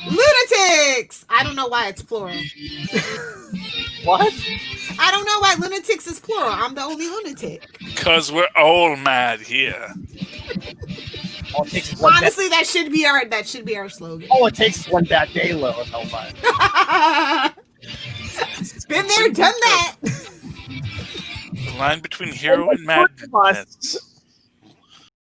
Lunatics. I don't know why it's plural. What? I don't know why Lunatics is plural. I'm the only lunatic. Because we're all mad here. Honestly, that should be our slogan. All it takes is one bad day, Lilith Hellfire. Been there, done that. The line between hero and madness.